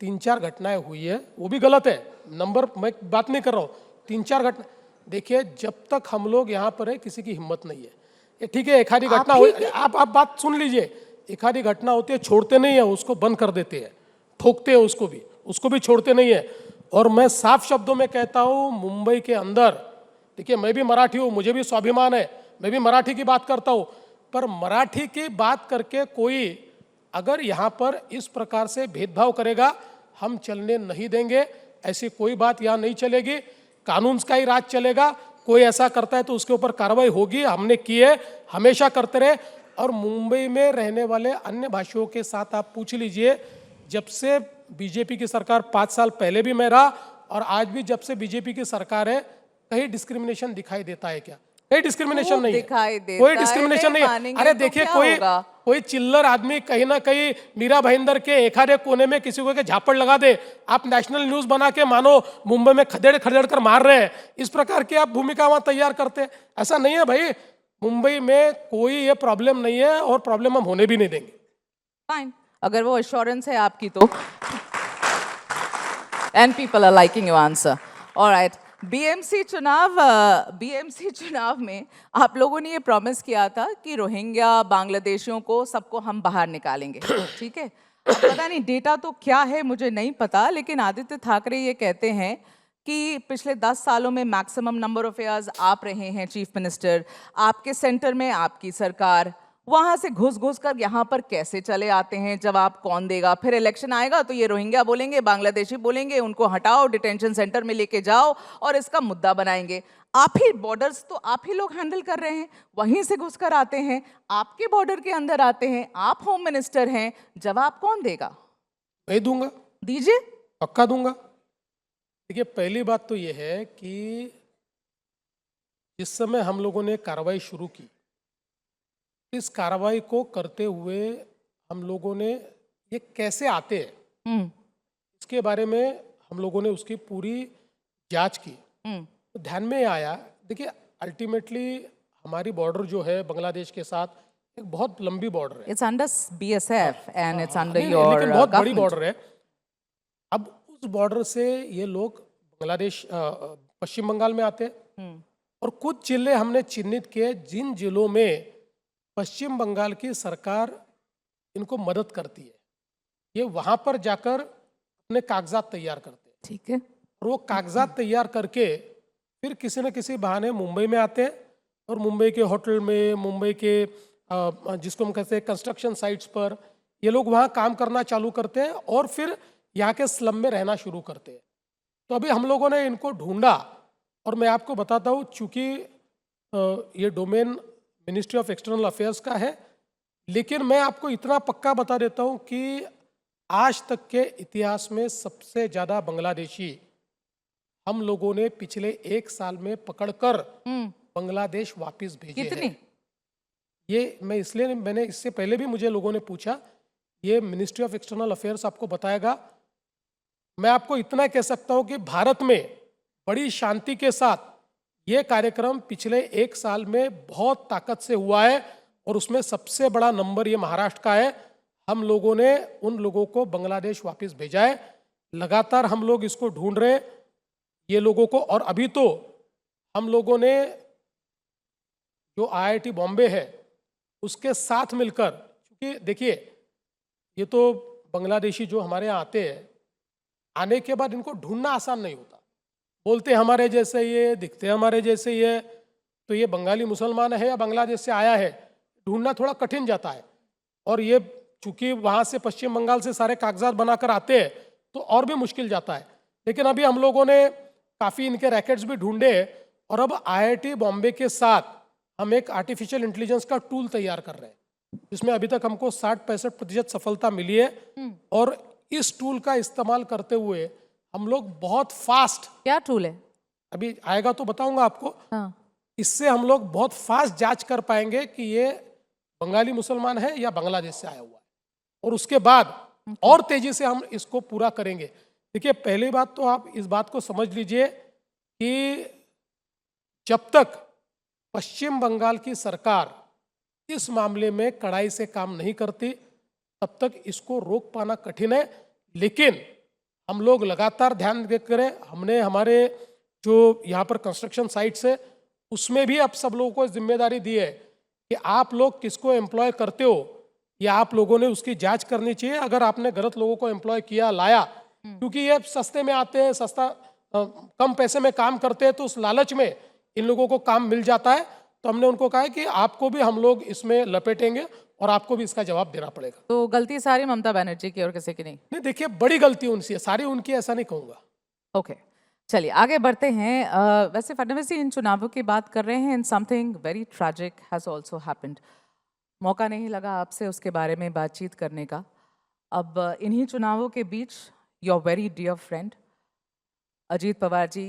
3-4 घटनाएं हुई है, वो भी गलत है, नंबर मैं बात नहीं कर रहा हूँ। 3-4 घटना, देखिए, जब तक हम लोग यहाँ पर है किसी की हिम्मत नहीं है। ये ठीक है, एक आधी घटना हो, आप बात सुन लीजिए, एक आधी घटना होती है, छोड़ते नहीं है उसको, बंद कर देते हैं, ठोकते हैं उसको भी छोड़ते नहीं है। और मैं साफ शब्दों में कहता हूँ, मुंबई के अंदर, देखिए, मैं भी मराठी हूँ, मुझे भी स्वाभिमान है, मैं भी मराठी की बात करता हूँ, पर मराठी की बात करके कोई अगर यहाँ पर इस प्रकार से भेदभाव करेगा, हम चलने नहीं देंगे। ऐसी कोई बात यहाँ नहीं चलेगी, कानून का ही राज चलेगा। कोई ऐसा करता है तो उसके ऊपर कार्रवाई होगी, हमने की है, हमेशा करते रहे। और मुंबई में रहने वाले अन्य भाषियों के साथ आप पूछ लीजिए, जब से बीजेपी की सरकार 5 साल पहले भी मैं रहा और आज भी जब से बीजेपी की सरकार है, कहीं डिस्क्रिमिनेशन दिखाई देता है क्या? कोई डिस्क्रिमिनेशन नहीं है, कोई डिस्क्रिमिनेशन नहीं है। अरे देखिए, कोई चिल्लर आदमी कहीं ना कहीं मीरा भाईंदर के एखादे कोने में किसी को झापड़ लगा दे, आप नेशनल न्यूज बना के मानो मुंबई में खदेड़ खदेड़ कर मार रहे हैं, इस प्रकार की आप भूमिका वहां तैयार करते हैं। ऐसा नहीं है भाई, मुंबई में कोई ये प्रॉब्लम नहीं है और प्रॉब्लम हम होने भी नहीं देंगे। फाइन, अगर वो एश्योरेंस है आपकी तो, and people are liking your answer. Alright, BMC चुनाव में आप लोगों ने ये प्रॉमिस किया था कि रोहिंग्या, बांग्लादेशियों को सबको हम बाहर निकालेंगे, ठीक है? अब पता नहीं डेटा तो क्या है मुझे नहीं पता, लेकिन आदित्य ठाकरे ये कहते हैं कि पिछले 10 सालों में मैक्सिमम नंबर ऑफ ईयर्स आप रहे हैं चीफ मिनिस्टर, आपके सेंटर में आपकी सरकार, वहां से घुस घुस कर यहाँ पर कैसे चले आते हैं? जवाब कौन देगा? फिर इलेक्शन आएगा तो ये रोहिंग्या बोलेंगे, बांग्लादेशी बोलेंगे, उनको हटाओ, डिटेंशन सेंटर में लेके जाओ और इसका मुद्दा बनाएंगे। आप ही बॉर्डर्स तो आप ही लोग हैंडल कर रहे हैं, वहीं से घुस कर आते हैं, आपके बॉर्डर के अंदर आते हैं, आप होम मिनिस्टर हैं, जवाब कौन देगा? मैं दूंगा, दीजिए, पक्का दूंगा। देखिए, पहली बात तो ये है कि जिस समय हम लोगों ने कार्रवाई शुरू की, इस कार्रवाई को करते हुए हम लोगों ने ये कैसे आते हैं इसके बारे में हम लोगों ने उसकी पूरी जांच की। तो ध्यान में आया, देखिए, अल्टीमेटली हमारी बॉर्डर जो है बांग्लादेश के साथ एक बहुत लंबी बॉर्डर है। It's under BSF and it's under नहीं, your लेकिन बहुत बड़ी government. बॉर्डर है। अब उस बॉर्डर से ये लोग बांग्लादेश पश्चिम बंगाल में आते हैं और कुछ जिले हमने चिन्हित किए जिन जिलों में पश्चिम बंगाल की सरकार इनको मदद करती है, ये वहां पर जाकर अपने कागजात तैयार करते हैं। ठीक है। और वो कागजात तैयार करके फिर किसी न किसी बहाने मुंबई में आते हैं और मुंबई के होटल में, मुंबई के जिसको हम कहते हैं कंस्ट्रक्शन साइट्स पर, ये लोग वहाँ काम करना चालू करते हैं और फिर यहाँ के स्लम में रहना शुरू करते हैं। तो अभी हम लोगों ने इनको ढूंढा और मैं आपको बताता हूँ, चूँकि ये domain ministry of external affairs का है, लेकिन मैं आपको इतना पक्का बता देता हूँ कि आज तक के इतिहास में सबसे ज़्यादा बांग्लादेशी हम लोगों ने पिछले 1 साल में पकड़कर बांग्लादेश वापस भेजे कितनी? हैं। ये मैं इसलिए, मैंने इससे पहले भी मुझे लोगों ने पूछा, ये मिनिस्ट्री ऑफ एक्सटर्नल अफेयर्स आपको बताएगा। मैं आपको इतना कह सकता हूं कि भारत में बड़ी शांति के साथ ये कार्यक्रम पिछले 1 साल में बहुत ताकत से हुआ है और उसमें सबसे बड़ा नंबर ये महाराष्ट्र का है। हम लोगों ने उन लोगों को बांग्लादेश वापस भेजा है। लगातार हम लोग इसको ढूंढ रहे हैं, ये लोगों को। और अभी तो हम लोगों ने जो IIT बॉम्बे है उसके साथ मिलकर, क्योंकि देखिए ये तो बांग्लादेशी जो हमारे यहाँ आते हैं, आने के बाद इनको ढूंढना आसान नहीं होता। बोलते हमारे जैसे ये, दिखते हमारे जैसे ये, तो ये बंगाली मुसलमान है या बांग्लादेश से आया है, ढूंढना थोड़ा कठिन जाता है। और ये चूंकि वहाँ से पश्चिम बंगाल से सारे कागजात बनाकर आते हैं तो और भी मुश्किल जाता है। लेकिन अभी हम लोगों ने काफ़ी इनके रैकेट्स भी ढूंढे और अब IIT बॉम्बे के साथ हम एक आर्टिफिशियल इंटेलिजेंस का टूल तैयार कर रहे हैं, जिसमें अभी तक हमको 60-65% सफलता मिली है। और इस टूल का इस्तेमाल करते हुए हम लोग बहुत फास्ट, क्या टूल है? अभी आएगा तो बताऊंगा आपको। हाँ। इससे हम लोग बहुत फास्ट जांच कर पाएंगे कि ये बंगाली मुसलमान है या बांग्लादेश से आया हुआ है, और उसके बाद और तेजी से हम इसको पूरा करेंगे। देखिए, पहली बात तो आप इस बात को समझ लीजिए कि जब तक पश्चिम बंगाल की सरकार इस मामले में कड़ाई से काम नहीं करती तब तक इसको रोक पाना कठिन है। लेकिन हम लोग लगातार ध्यान देकर, हमने हमारे जो यहाँ पर कंस्ट्रक्शन साइट्स है उसमें भी अब सब लोगों को जिम्मेदारी दी है कि आप लोग किसको एम्प्लॉय करते हो या आप लोगों ने उसकी जांच करनी चाहिए। अगर आपने गलत लोगों को एम्प्लॉय किया, लाया, क्योंकि ये सस्ते में आते हैं, सस्ता कम पैसे में काम करते हैं, तो उस लालच में इन लोगों को काम मिल जाता है। तो हमने उनको कहा है कि आपको भी हम लोग इसमें लपेटेंगे और आपको भी इसका जवाब देना पड़ेगा। तो गलती सारी ममता बनर्जी की और किसी की नहीं? नहीं, देखिए बड़ी गलती उनसे है, सारी उनकी ऐसा नहीं कहूँगा। ओके, चलिए आगे बढ़ते हैं। वैसे फडणवीस जी इन चुनावों की बात कर रहे हैं, and something very tragic has also happened. मौका नहीं लगा आपसे उसके बारे में बातचीत करने का। अब इन्हीं चुनावों के बीच your very dear friend Ajit Pawar ji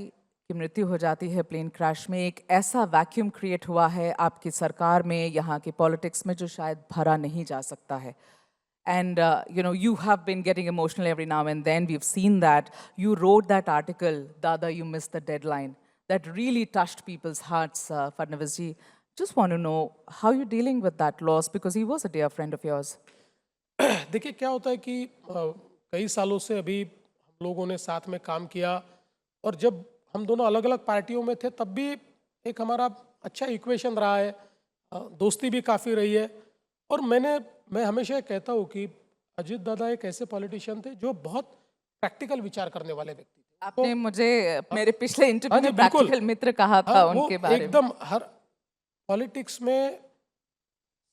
की मृत्यु हो जाती है प्लेन क्रैश में। एक ऐसा वैक्यूम क्रिएट हुआ है आपकी सरकार में, यहाँ की पॉलिटिक्स में, जो शायद भरा नहीं जा सकता है। And you have been getting emotional every now and then. We've seen that. You wrote that article, Dada, you missed the deadline. That really touched people's hearts, Fadnavis ji. Just want to know how you're dealing with that loss, because he was a dear friend of yours. देखिए क्या होता है कि कई सालों से अभी हम लोगों ने साथ में काम किया, और जब हम दोनों अलग अलग पार्टियों में थे तब भी एक हमारा अच्छा इक्वेशन रहा है, दोस्ती भी काफ़ी रही है। और मैं हमेशा कहता हूँ कि अजीत दादा एक ऐसे पॉलिटिशियन थे जो बहुत प्रैक्टिकल विचार करने वाले व्यक्ति थे। आपने मुझे मेरे पिछले इंटरव्यू में बिल्कुल। प्रैक्टिकल मित्र कहा था उनके बारे में। एकदम हर पॉलिटिक्स में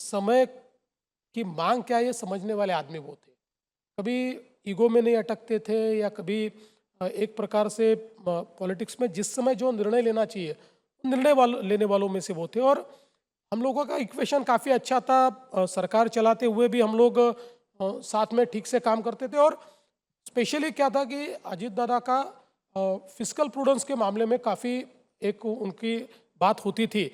समय की मांग क्या है ये समझने वाले आदमी वो थे। कभी ईगो में नहीं अटकते थे, या कभी एक प्रकार से पॉलिटिक्स में जिस समय जो निर्णय लेना चाहिए लेने वालों में से वो थे। और हम लोगों का इक्वेशन काफ़ी अच्छा था। सरकार चलाते हुए भी हम लोग साथ में ठीक से काम करते थे। और स्पेशली क्या था कि अजीत दादा का फिस्कल प्रूडेंस के मामले में काफ़ी एक उनकी बात होती थी।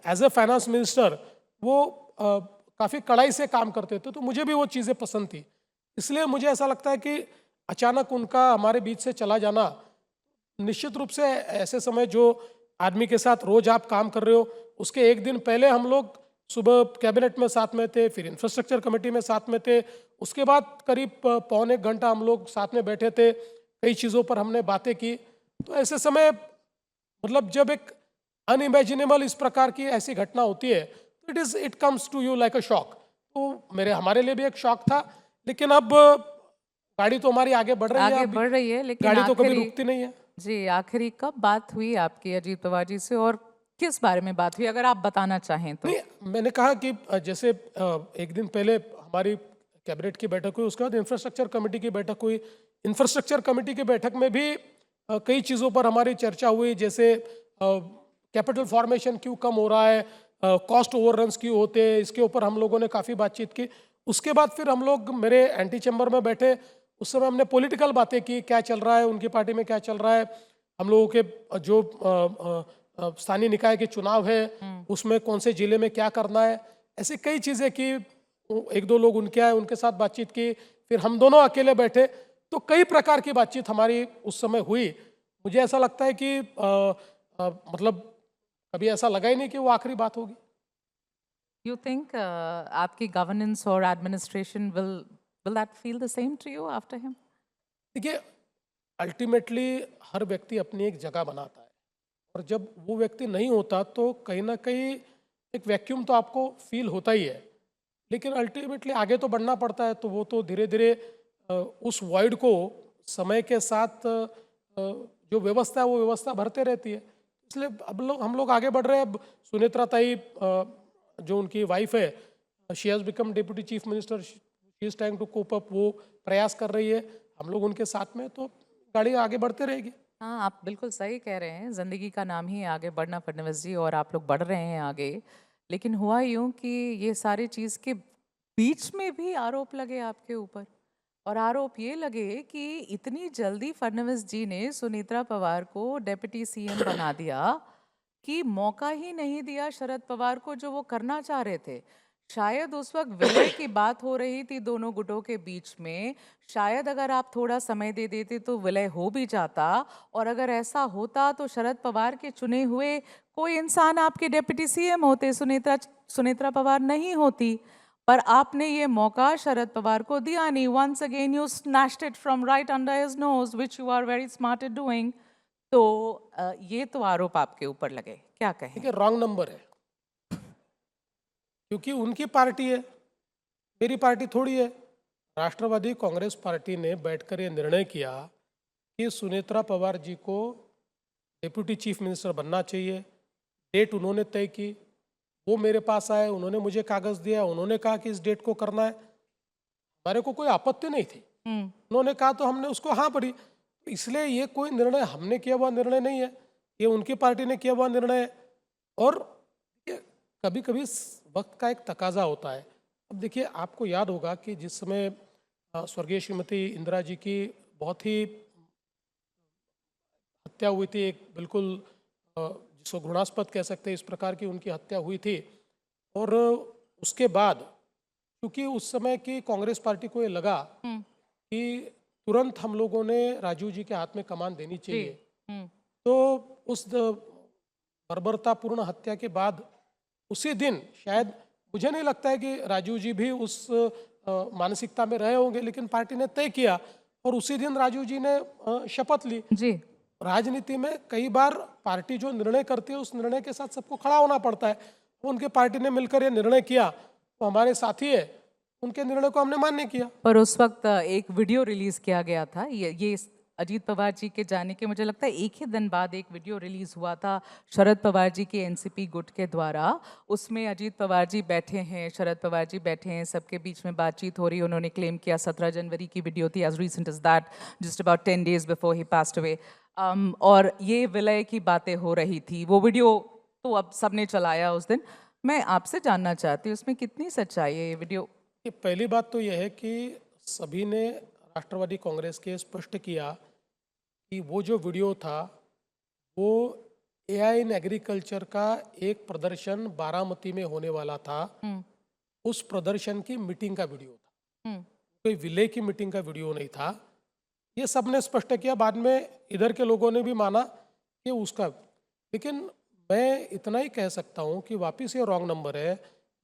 एज ए फाइनेंस मिनिस्टर वो काफ़ी कड़ाई से काम करते थे, तो मुझे भी वो चीज़ें पसंद थी। इसलिए मुझे ऐसा लगता है कि अचानक उनका हमारे बीच से चला जाना, निश्चित रूप से ऐसे समय जो आदमी के साथ रोज आप काम कर रहे हो, उसके एक दिन पहले हम लोग सुबह कैबिनेट में साथ में थे, फिर इंफ्रास्ट्रक्चर कमेटी में साथ में थे, उसके बाद करीब पौने एक घंटा हम लोग साथ में बैठे थे, कई चीज़ों पर हमने बातें की। तो ऐसे समय मतलब जब एक अनइमेजिनेबल इस प्रकार की ऐसी घटना होती है तो it comes to you like a shock. तो हमारे लिए भी एक शॉक था, लेकिन अब गाड़ी तो हमारी आगे बढ़ रही है, आगे अभी बढ़ रही है, लेकिन गाड़ी तो कभी आखिरी रुकती नहीं है। जी, आखिरी कब बात हुई आपकी अजीत पवार जी से और किस बारे में बात हुई, अगर आप बताना चाहें तो? नहीं, मैंने कहा कि जैसे एक दिन पहले हमारी कैबिनेट की बैठक हुई, उसके बाद इंफ्रास्ट्रक्चर कमेटी की बैठक हुई। इंफ्रास्ट्रक्चर कमेटी की बैठक में भी कई चीज़ों पर हमारी चर्चा हुई, जैसे कैपिटल फॉर्मेशन क्यों कम हो रहा है, कॉस्ट ओवररन्स क्यों होते हैं, इसके ऊपर हम लोगों ने काफ़ी बातचीत की। उसके बाद फिर हम लोग मेरे एंटी चैम्बर में बैठे, उस समय हमने पॉलिटिकल बातें की, क्या चल रहा है उनकी पार्टी में, क्या चल रहा है, हम लोगों के जो स्थानीय निकाय के चुनाव है उसमें कौन से जिले में क्या करना है, ऐसे कई चीज़ें की। एक दो लोग उनके आए, उनके साथ बातचीत की, फिर हम दोनों अकेले बैठे, तो कई प्रकार की बातचीत हमारी उस समय हुई। मुझे ऐसा लगता है कि मतलब कभी ऐसा लगा ही नहीं कि वो आखिरी बात होगी। यू थिंक आपकी गवर्नेंस और administration will that feel the same to you after him? देखिए, अल्टीमेटली हर व्यक्ति अपनी एक जगह बनाता है, और जब वो व्यक्ति नहीं होता तो कहीं ना कहीं एक वैक्यूम तो आपको फील होता ही है। लेकिन अल्टीमेटली आगे तो बढ़ना पड़ता है, तो वो तो धीरे धीरे उस वॉइड को समय के साथ जो व्यवस्था है वो व्यवस्था भरते रहती है। इसलिए अब हम लोग आगे बढ़ रहे हैं। अब सुनेत्रा ताई जो उनकी वाइफ है, she has become deputy chief minister, she is trying to cope up, वो प्रयास कर रही है, हम लोग उनके साथ में, तो गाड़ी आगे बढ़ते रहेगी। हाँ, आप बिल्कुल सही कह रहे हैं। ज़िंदगी का नाम ही है आगे बढ़ना फडणवीस जी, और आप लोग बढ़ रहे हैं आगे। लेकिन हुआ यूँ कि ये सारी चीज़ के बीच में भी आरोप लगे आपके ऊपर, और आरोप ये लगे कि इतनी जल्दी फडणवीस जी ने सुनीत्रा पवार को डेप्यूटी सीएम बना दिया कि मौका ही नहीं दिया शरद पवार को जो वो करना चाह रहे थे। शायद उस वक्त विलय की बात हो रही थी दोनों गुटों के बीच में, शायद अगर आप थोड़ा समय दे देते तो विलय हो भी जाता, और अगर ऐसा होता तो शरद पवार के चुने हुए कोई इंसान आपके डेप्यूटी सीएम होते, सुनेत्रा पवार नहीं होती। पर आपने ये मौका शरद पवार को दिया नहीं। Once again you snatched it from right under his nose, which you are very smart at doing. तो ये तो आरोप आपके ऊपर लगे, क्या कहें? देखिए, रॉन्ग नंबर है, क्योंकि उनकी पार्टी है, मेरी पार्टी थोड़ी है। राष्ट्रवादी कांग्रेस पार्टी ने बैठकर ये निर्णय किया कि सुनेत्रा पवार जी को डिप्यूटी चीफ मिनिस्टर बनना चाहिए। डेट उन्होंने तय की, वो मेरे पास आए, उन्होंने मुझे कागज़ दिया, उन्होंने कहा कि इस डेट को करना है, हमारे को कोई आपत्ति नहीं थी। उन्होंने कहा तो हमने उसको हाँ भरी। इसलिए ये कोई निर्णय हमने किया हुआ निर्णय नहीं है, ये उनकी पार्टी ने किया हुआ निर्णय है। और कभी कभी वक्त का एक तकाजा होता है। अब देखिए, आपको याद होगा कि जिस समय स्वर्गीय श्रीमती इंदिरा जी की बहुत ही हत्या हुई थी, एक बिल्कुल जिसको घृणास्पद कह सकते हैं, इस प्रकार की उनकी हत्या हुई थी। और उसके बाद क्योंकि उस समय की कांग्रेस पार्टी को ये लगा कि तुरंत हम लोगों ने राजीव जी के हाथ में कमान देनी चाहिए, तो उस बर्बरतापूर्ण हत्या के बाद उसी दिन, शायद मुझे नहीं लगता है कि राजीव जी भी उस मानसिकता में रहे होंगे, लेकिन पार्टी ने तय किया और उसी दिन राजीव जी ने शपथ ली। जी। राजनीति में कई बार पार्टी जो निर्णय करती है उस निर्णय के साथ सबको खड़ा होना पड़ता है। उनके पार्टी ने मिलकर ये निर्णय किया, तो हमारे साथी है, उनके निर्णय को हमने मान्य किया। पर उस वक्त एक वीडियो रिलीज किया गया था, ये अजीत पवार जी के जाने के मुझे लगता है एक ही दिन बाद एक वीडियो रिलीज हुआ था शरद पवार जी के एनसीपी गुट के द्वारा। उसमें अजीत पवार जी बैठे हैं, शरद पवार जी बैठे हैं, सबके बीच में बातचीत हो रही है। उन्होंने क्लेम किया 17 जनवरी की वीडियो थी, as recent as that, just about 10 days before he passed away. और ये विलय की बातें हो रही थी। वो वीडियो तो अब सबने चलाया उस दिन। मैं आपसे जानना चाहती हूँ उसमें कितनी सच्चाई है ये वीडियो? कि पहली बात तो यह है कि सभी ने राष्ट्रवादी कांग्रेस के स्पष्ट किया कि वो जो वीडियो था वो एआई इन एग्रीकल्चर का एक प्रदर्शन बारामती में होने वाला था। उस प्रदर्शन की मीटिंग का वीडियो था, कोई विलय की मीटिंग का वीडियो नहीं था। ये सबने स्पष्ट किया, बाद में इधर के लोगों ने भी माना कि उसका। लेकिन मैं इतना ही कह सकता हूँ कि वापिस ये रॉन्ग नंबर है।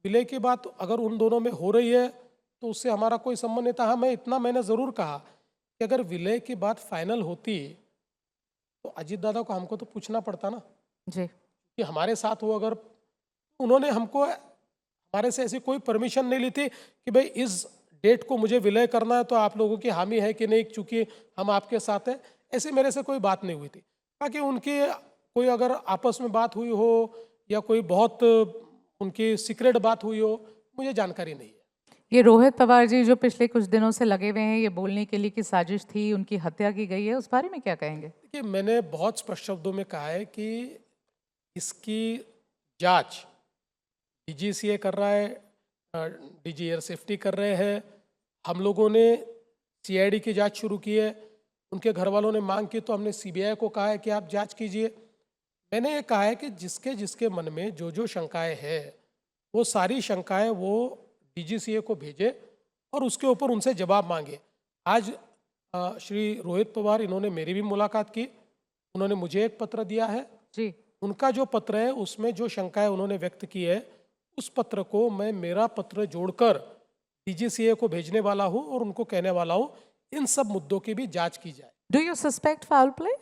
विलय की बात अगर उन दोनों में हो रही है तो उससे हमारा कोई संबंध नहीं था। हाँ, मैंने ज़रूर कहा कि अगर विलय की बात फाइनल होती तो अजीत दादा को हमको तो पूछना पड़ता ना जी। कि हमारे साथ वो, अगर उन्होंने हमको हमारे से ऐसी कोई परमिशन नहीं ली थी कि भाई इस डेट को मुझे विलय करना है तो आप लोगों की हामी है कि नहीं, चूंकि हम आपके साथ हैं, ऐसी मेरे से कोई बात नहीं हुई थी। बाकी उनकी कोई अगर आपस में बात हुई हो या कोई बहुत उनकी सीक्रेट बात हुई हो, मुझे जानकारी नहीं है। ये रोहित पवार जी जो पिछले कुछ दिनों से लगे हुए हैं ये बोलने के लिए कि साजिश थी, उनकी हत्या की गई है, उस बारे में क्या कहेंगे? देखिए, मैंने बहुत स्पष्ट शब्दों में कहा है कि इसकी जांच डीजीसीए कर रहा है, डीजी एयर सेफ्टी कर रहे हैं। हम लोगों ने सीआईडी की जांच शुरू की है। उनके घर वालों ने मांग की तो हमने सीबीआई को कहा है कि आप जांच कीजिए। मैंने ये कहा है कि जिसके जिसके मन में जो जो शंकाएं हैं वो सारी शंकाएं वो डीजीसीए को भेजे और उसके ऊपर उनसे जवाब मांगे। आज श्री रोहित पवार इन्होंने मेरी भी मुलाकात की, उन्होंने मुझे एक पत्र दिया है जी। उनका जो पत्र है उसमें जो शंकाएं उन्होंने व्यक्त की है उस पत्र को मैं मेरा पत्र जोड़कर डीजीसीए को भेजने वाला हूं और उनको कहने वाला हूं इन सब मुद्दों की भी जांच की जाए। Do you suspect foul play?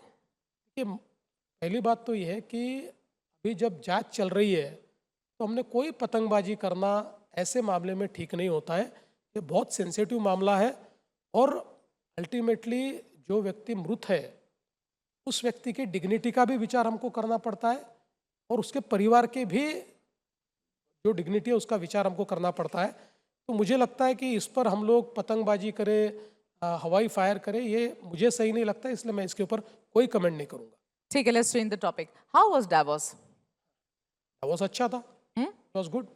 कि पहली बात तो यह है कि अभी जब जांच चल रही है तो हमने कोई पतंगबाजी करना ऐसे मामले में ठीक नहीं होता है। ये बहुत सेंसिटिव मामला है और अल्टीमेटली जो व्यक्ति मृत है उस व्यक्ति की डिग्निटी का भी विचार हमको करना पड़ता है और उसके परिवार के भी जो डिग्निटी है उसका विचार हमको करना पड़ता है। तो मुझे लगता है कि इस पर हम लोग पतंगबाजी करें, हवाई फायर करें, ये मुझे सही नहीं लगता, इसलिए मैं इसके ऊपर कोई कमेंट नहीं करूंगा। ठीक है, let's change the topic. How was Davos? Davos अच्छा था, इट वाज गुड।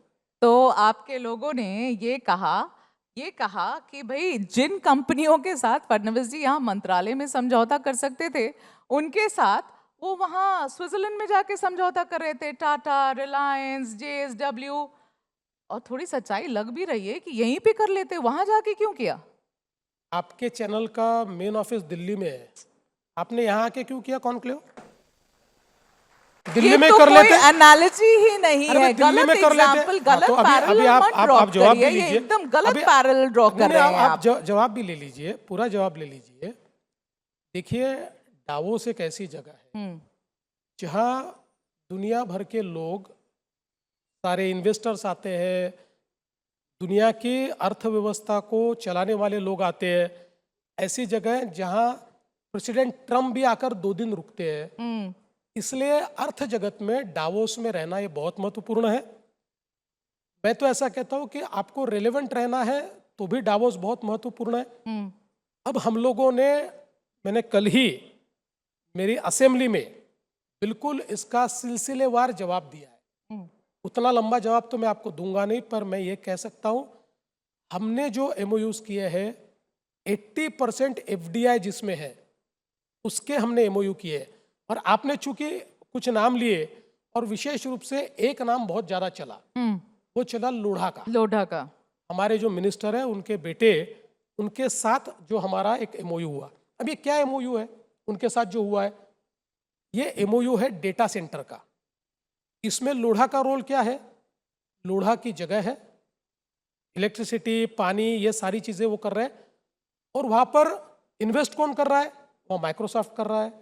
तो आपके लोगों ने ये कहा कि भाई जिन कंपनियों के साथ फडणवीस जी यहाँ मंत्रालय में समझौता कर सकते थे उनके साथ वो वहाँ स्विट्जरलैंड में जाके समझौता कर रहे थे, टाटा, रिलायंस, जेएसडब्ल्यू। और थोड़ी सच्चाई लग भी रही है कि यहीं पे कर लेते, वहां जाके क्यों किया? आपके चैनल का मेन ऑफिस दिल्ली में है, आपने यहाँ आके क्यों किया कॉन्क्लेव? दिल्ली में तो कर लेते। एनालॉजी ही नहीं है, दिल्ली में गलत कर लेते। एग्जांपल, गलत तो पैरेलल मत ड्रॉ आप जवाब भी करिए, ये लीजिए, एकदम गलत पैरेलल ड्रॉ कर रहे हैं आप। जवाब भी ले लीजिए, पूरा जवाब ले लीजिए। देखिए, डावोस एक ऐसी जगह है जहाँ दुनिया भर के लोग, सारे इन्वेस्टर्स आते हैं, दुनिया की अर्थव्यवस्था को चलाने वाले लोग आते हैं। ऐसी जगह है जहाँ प्रेसिडेंट ट्रम्प भी आकर 2 दिन रुकते हैं। इसलिए अर्थ जगत में डावोस में रहना ये बहुत महत्वपूर्ण है। मैं तो ऐसा कहता हूँ कि आपको रेलेवेंट रहना है तो भी डावोस बहुत महत्वपूर्ण है। अब हम लोगों ने, मैंने कल ही मेरी असेंबली में बिल्कुल इसका सिलसिलेवार जवाब दिया है। उतना लंबा जवाब तो मैं आपको दूंगा नहीं, पर मैं ये कह सकता हूँ हमने जो एमओयूज किए हैं 80% एफडीआई जिसमें है उसके हमने एमओयू किए। और आपने चूंकि कुछ नाम लिए और विशेष रूप से एक नाम बहुत ज्यादा चला, वो चला लोढ़ा का। हमारे जो मिनिस्टर है उनके बेटे, उनके साथ जो हमारा एक एमओयू हुआ। अब ये क्या एमओयू है उनके साथ जो हुआ है? ये एमओयू है डेटा सेंटर का। इसमें लोढ़ा का रोल क्या है? लोढ़ा की जगह है, इलेक्ट्रिसिटी, पानी, ये सारी चीजें वो कर रहे हैं। और वहां पर इन्वेस्ट कौन कर रहा है? वहाँ माइक्रोसॉफ्ट कर रहा है,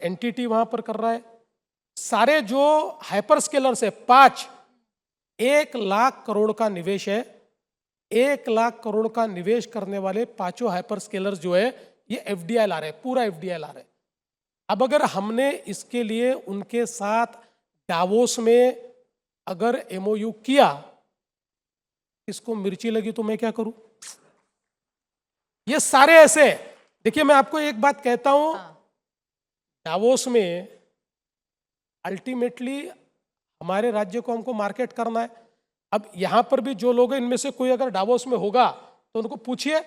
एनटीटी वहां पर कर रहा है। सारे जो हाइपर स्केलर्स है 5, 1 लाख करोड़ का निवेश है। 1 लाख करोड़ का निवेश करने वाले 5 हाइपर स्केलर्स जो है ये एफडीआई ला रहे हैं, पूरा एफडीआई ला रहे हैं। अब अगर हमने इसके लिए उनके साथ डावोस में अगर एमओयू किया, इसको मिर्ची लगी तो मैं क्या करूं? ये सारे ऐसे, देखिए मैं आपको एक बात कहता हूं, डावोस में अल्टीमेटली हमारे राज्य को हमको मार्केट करना है। अब यहां पर भी जो लोग हैं इनमें से कोई अगर डावोस में होगा तो उनको पूछिए,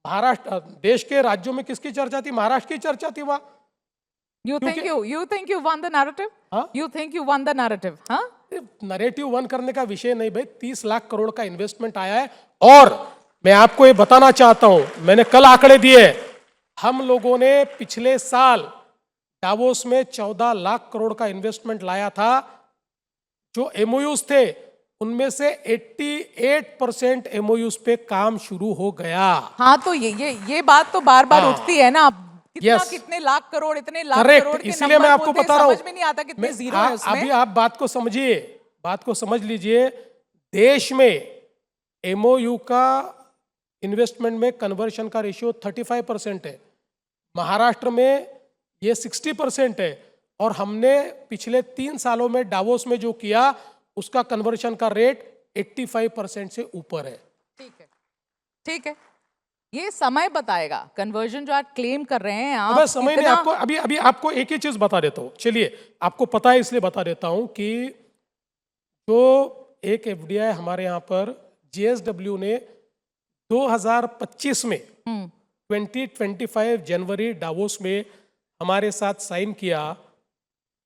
महाराष्ट्र, देश के राज्यों में किसकी चर्चा थी? महाराष्ट्र की चर्चा थी वहां। You think you won the narrative? हाँ? You think you won the narrative? हाँ? नैरेटिव वन करने का विषय नहीं भाई, 30 लाख करोड़ का इन्वेस्टमेंट आया है। और मैं आपको ये बताना चाहता हूं, मैंने कल आंकड़े दिए, हम लोगों ने पिछले साल डावोस में 14 लाख करोड़ का इन्वेस्टमेंट लाया था। जो एमओयूज थे उनमें से 88% MOUs पे काम शुरू हो गया। हाँ, तो ये बात तो बार बार उठती है ना, कितना Yes. कितने लाख करोड़, इतने लाख करेक्ट, करोड़ के इसीलिए मैं नंबर आपको बोलते हैं, बता रहा हूं, समझ में नहीं आता कितने जीरो है उसमें। अभी आप बात को समझिए, बात को समझ लीजिए। देश में MOU का इन्वेस्टमेंट में कन्वर्शन का रेशियो 35% है, महाराष्ट्र में ये 60% है, और हमने पिछले 3 सालों में डावोस में जो किया उसका कन्वर्शन का रेट 85% से ऊपर है। ठीक है, ठीक है, ये समय बताएगा। कन्वर्जन जो आप क्लेम कर रहे हैं अब आप, समय नहीं, आपको अभी आपको एक ही चीज बता देता हूं, चलिए आपको पता है इसलिए बता देता हूं कि जो एक FDI हमारे यहाँ पर JSW ने 2025 में 2025 जनवरी डावोस में हमारे साथ साइन किया,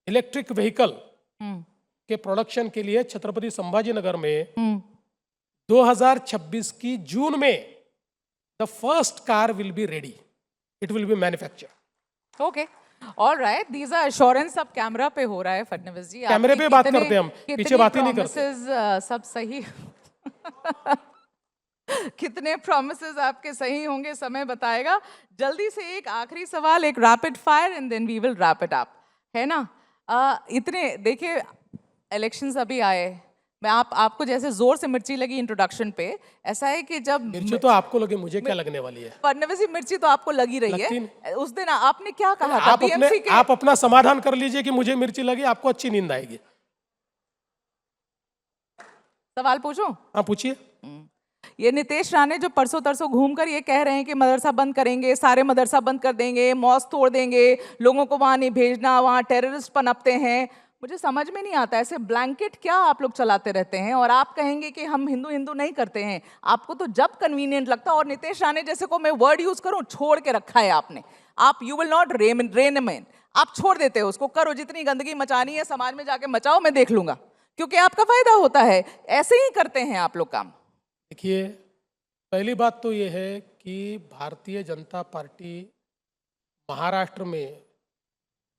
इलेक्ट्रिक व्हीकल के प्रोडक्शन के लिए छत्रपति संभाजी नगर में 2026 की जून में the first car will be ready, it will be manufacture. Okay, alright, these are assurance. सब कैमरा पे हो रहा है फडणवीस जी, कैमरे पे बात करते हैं हम, पीछे बात ही नहीं करते। सब सही कितने प्रोमिसेस आपके सही होंगे समय बताएगा। जल्दी से एक आखिरी सवाल, एक rapid fire, and then we will wrap it up, है ना। इतने देखिए, इलेक्शंस अभी आए, मैं आपको जैसे जोर से मिर्ची लगी इंट्रोडक्शन पे, ऐसा है कि जब मिर्ची तो आपको लगे, मुझे क्या लगने वाली है? फडणवीस जी, मिर्ची तो आपको लगी रही है। उस दिन आपने क्या कहा था? आप अपना समाधान कर लीजिए कि मुझे मिर्ची लगी, आपको अच्छी नींद आएगी। सवाल पूछूं? हाँ पूछिए। ये नीतीश राणे जो परसों तरसों घूमकर ये कह रहे हैं कि मदरसा बंद करेंगे, सारे मदरसा बंद कर देंगे, मॉस्क तोड़ देंगे, लोगों को वहां नहीं भेजना, वहां टेररिस्ट पनपते हैं, मुझे समझ में नहीं आता। ऐसे ब्लैंकेट क्या आप लोग चलाते रहते हैं, और आप कहेंगे कि हम हिंदू हिंदू नहीं करते हैं। आपको तो जब कन्वीनियंट लगता है, और नीतीश राणे जैसे को मैं वर्ड यूज करूं, छोड़ के रखा है आपने। आप you will not rain man, आप छोड़ देते हो उसको, करो जितनी गंदगी मचानी है समाज में जाके मचाओ, मैं देख लूंगा, क्योंकि आपका फायदा होता है। ऐसे ही करते हैं आप लोग काम। देखिए, पहली बात तो ये है कि भारतीय जनता पार्टी महाराष्ट्र में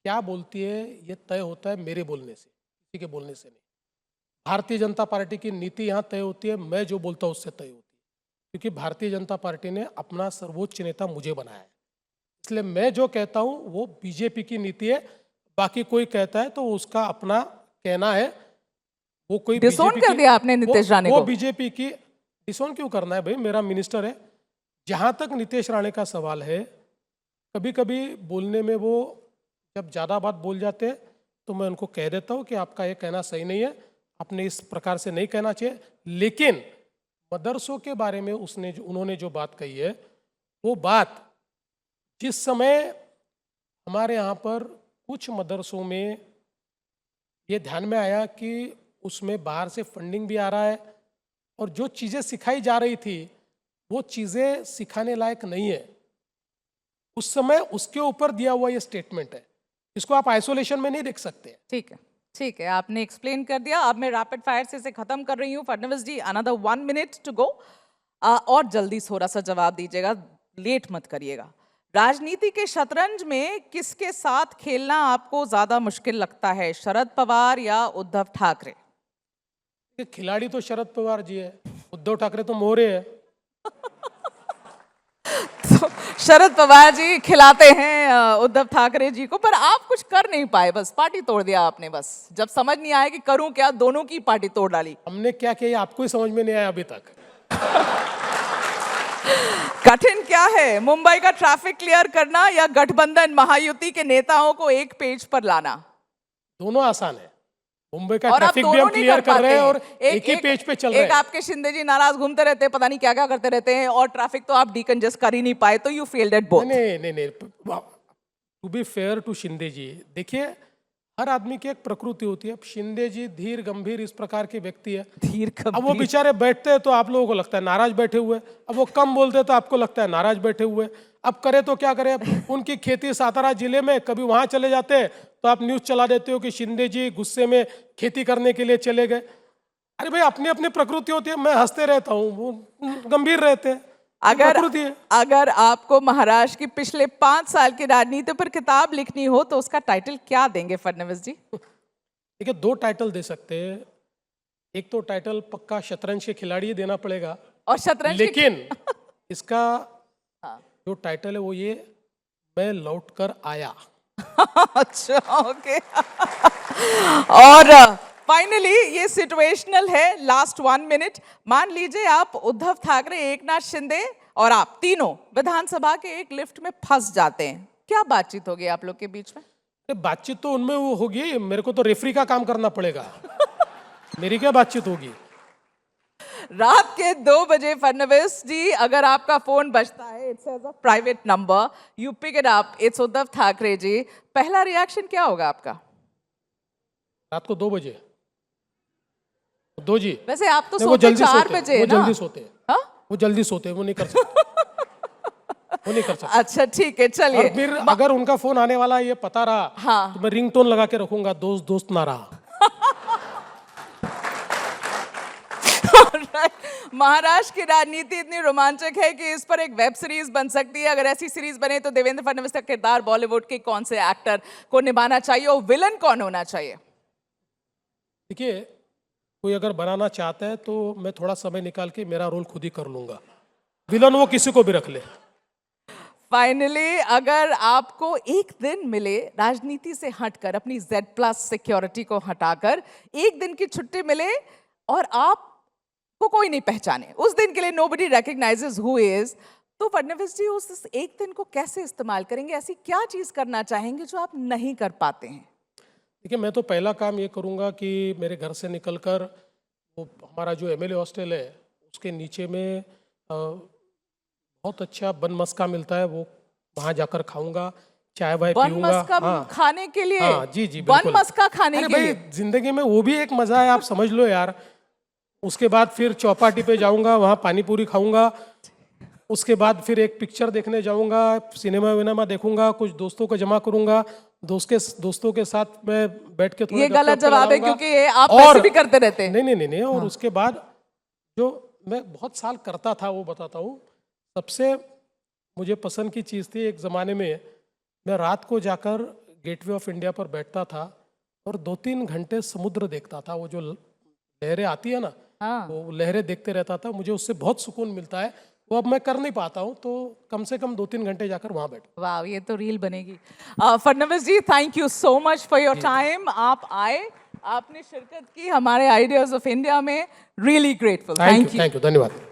क्या बोलती है ये तय होता है मेरे बोलने से, किसी के बोलने से नहीं। भारतीय जनता पार्टी की नीति यहाँ तय होती है, मैं जो बोलता हूँ उससे तय होती है, क्योंकि भारतीय जनता पार्टी ने अपना सर्वोच्च नेता मुझे बनाया है। इसलिए मैं जो कहता हूँ वो बीजेपी की नीति है, बाकी कोई कहता है तो उसका अपना कहना है। वो कोई डिसोन कर दिया आपने नीतीश राणे को। वो बीजेपी की डिसोन क्यों करना है भाई, मेरा मिनिस्टर है। जहाँ तक नीतीश राणे का सवाल है, कभी कभी बोलने में वो जब ज़्यादा बात बोल जाते हैं तो मैं उनको कह देता हूँ कि आपका ये कहना सही नहीं है, आपने इस प्रकार से नहीं कहना चाहिए। लेकिन मदरसों के बारे में उन्होंने जो बात कही है, वो बात जिस समय हमारे यहाँ पर कुछ मदरसों में ये ध्यान में आया कि उसमें बाहर से फंडिंग भी आ रहा है, और जो चीज़ें सिखाई जा रही थी वो चीज़ें सिखाने लायक नहीं है, उस समय उसके ऊपर दिया हुआ ये स्टेटमेंट है। इसको आप आइसोलेशन में नहीं देख सकते। ठीक है, ठीक है, आपने एक्सप्लेन कर दिया। अब मैं रैपिड फायर से इसे खत्म कर रही हूँ। फडणवीस जी, अनदर 1 मिनट टू गो, और जल्दी थोड़ा सा जवाब दीजिएगा, लेट मत करिएगा। राजनीति के शतरंज में किसके साथ खेलना आपको ज्यादा मुश्किल लगता है, शरद पवार या उद्धव ठाकरे? खिलाड़ी तो शरद पवार जी है, उद्धव ठाकरे तो मोरे है। तो शरद पवार जी खिलाते हैं उद्धव ठाकरे जी को, पर आप कुछ कर नहीं पाए, बस पार्टी तोड़ दिया आपने। बस जब समझ नहीं आया कि करूं क्या, दोनों की पार्टी तोड़ डाली। हमने क्या किया आपको ही समझ में नहीं आया अभी तक। कठिन क्या है, मुंबई का ट्रैफिक क्लियर करना या गठबंधन महायुति के नेताओं को एक पेज पर लाना? दोनों आसान है। मुंबई का ट्रैफिक भी हम क्लियर कर रहे हैं और एक ही पेज पे चल रहे हैं। एक आपके शिंदे जी नाराज घूमते रहते हैं, पता नहीं क्या क्या करते रहते हैं, और ट्रैफिक तो आप डीकंजेस्ट कर ही नहीं पाए, तो यू फेल्ड एट बोथ। नहीं, to be fair to Shinde ji, देखिए हर आदमी की एक प्रकृति होती है। अब शिंदे जी धीर गंभीर इस प्रकार के व्यक्ति है, धीर गंभीर। अब वो बेचारे बैठते हैं तो आप लोगों को लगता है नाराज बैठे हुए, अब वो कम बोलते हैं तो आपको लगता है नाराज बैठे हुए। अब करे तो क्या करे, उनकी खेती सातारा जिले में, कभी वहां चले जाते हैं तो आप न्यूज चला देते हो कि शिंदे जी गुस्से में खेती करने के लिए चले गए। अरे भाई, अपनी अपनी प्रकृति होती है, मैं हंसते रहता हूँ, वो गंभीर रहते हैं। अगर आपको महाराष्ट्र की पिछले 5 साल की राजनीति पर किताब लिखनी हो तो उसका टाइटल क्या देंगे फडणवीस जी? देखिए, 2 टाइटल दे सकते हैं। एक तो टाइटल पक्का शतरंज के खिलाड़ी देना पड़ेगा, और शतरंज लेकिन इसका जो टाइटल है वो ये, मैं लौट कर आया। अच्छा, ओके। और फाइनली ये सिचुएशनल है, लास्ट 1 मिनट। मान लीजिए आप उद्धव ठाकरे, एकनाथ शिंदे और आप तीनों विधानसभा के एक लिफ्ट में फंस जाते हैं, क्या बातचीत होगी आप लोग के बीच में? बातचीत तो उनमें वो होगी, मेरे को तो रेफरी का काम करना पड़ेगा। मेरी क्या बातचीत होगी? रात के 2 बजे फडणवीस जी, अगर आपका फोन बजता है, it's as a private number, you pick it up, it's Uddhav Thackeray ji, पहला रिएक्शन क्या होगा आपका? रात को 2 बजे? 2 जी? वैसे आप तो नहीं, वो सोते जल्दी 4 सोते, बजे वो ना? जल्दी सोते हैं। हाँ? वो जल्दी सोते हैं, वो नहीं कर सकते। वो नहीं कर सकते। अच्छा ठीक है, और चलिए। फिर अगर उनका फोन आने वाला ये पता रहा, हाँ। तो मैं रिंगटोन लगा के रखूंगा, दोस्त दोस्त ना रहा। महाराष्ट्र की राजनीति इतनी रोमांचक है कि इस पर एक वेब सीरीज बन सकती है। अगर ऐसी सीरीज बने तो देवेंद्र फडणवीस का किरदार बॉलीवुड के कौन से एक्टर को निभाना चाहिए और विलन कौन होना चाहिए? देखिए, कोई अगर बनाना चाहता है तो मैं थोड़ा समय निकाल के मेरा रोल खुद ही कर लूंगा, विलन वो किसी को भी रख ले। फाइनली, अगर आपको एक दिन मिले राजनीति से हटकर, अपनी Z+ सिक्योरिटी को हटाकर एक दिन की छुट्टी मिले और आपको कोई नहीं पहचाने, उस दिन के लिए नोबडी रिकॉग्नाइजेस हु इज, तो फडणवीस जी उस एक दिन को कैसे इस्तेमाल करेंगे? ऐसी क्या चीज करना चाहेंगे जो आप नहीं कर पाते हैं? देखिए, मैं तो पहला काम ये करूंगा कि मेरे घर से निकलकर वो हमारा जो MLA हॉस्टल है उसके नीचे में बहुत अच्छा बन मस्का मिलता है, वो वहाँ जाकर खाऊंगा, चाय वाय बन पीऊंगा। मस्का खाने के लिए? हाँ जी जी, बन बिल्कुल। मस्का खाने अरे के भाई, लिए? जिंदगी में वो भी एक मजा है, आप समझ लो यार। उसके बाद फिर चौपाटी पे जाऊंगा, वहाँ पानी पूरी खाऊंगा। उसके बाद फिर एक पिक्चर देखने जाऊंगा, सिनेमा विनेमा देखूंगा, कुछ दोस्तों को जमा करूंगा, दोस्तों के साथ मैं बैठ के थोड़ा ये गप्पे गलत वप्पे जवाब है, लड़ाऊंगा। क्योंकि ये आप वैसे भी करते रहते हैं। नहीं। और उसके बाद जो मैं बहुत साल करता था वो बताता हूँ। सबसे मुझे पसंद की चीज़ थी, एक ज़माने में मैं रात को जाकर गेटवे ऑफ इंडिया पर बैठता था और 2-3 घंटे समुद्र देखता था। वो जो लहरें आती है ना, वो लहरें देखते रहता था, मुझे उससे बहुत सुकून मिलता है। वो अब मैं कर नहीं पाता हूँ, तो कम से कम 2-3 घंटे जाकर वहाँ बैठ। वाह, ये तो रील बनेगी। Fadnavis ji, thank you so much for your time. आप आए, आपने शिरकत की हमारे आइडियाज ऑफ इंडिया में, रियली ग्रेटफुल। थैंक यू, धन्यवाद।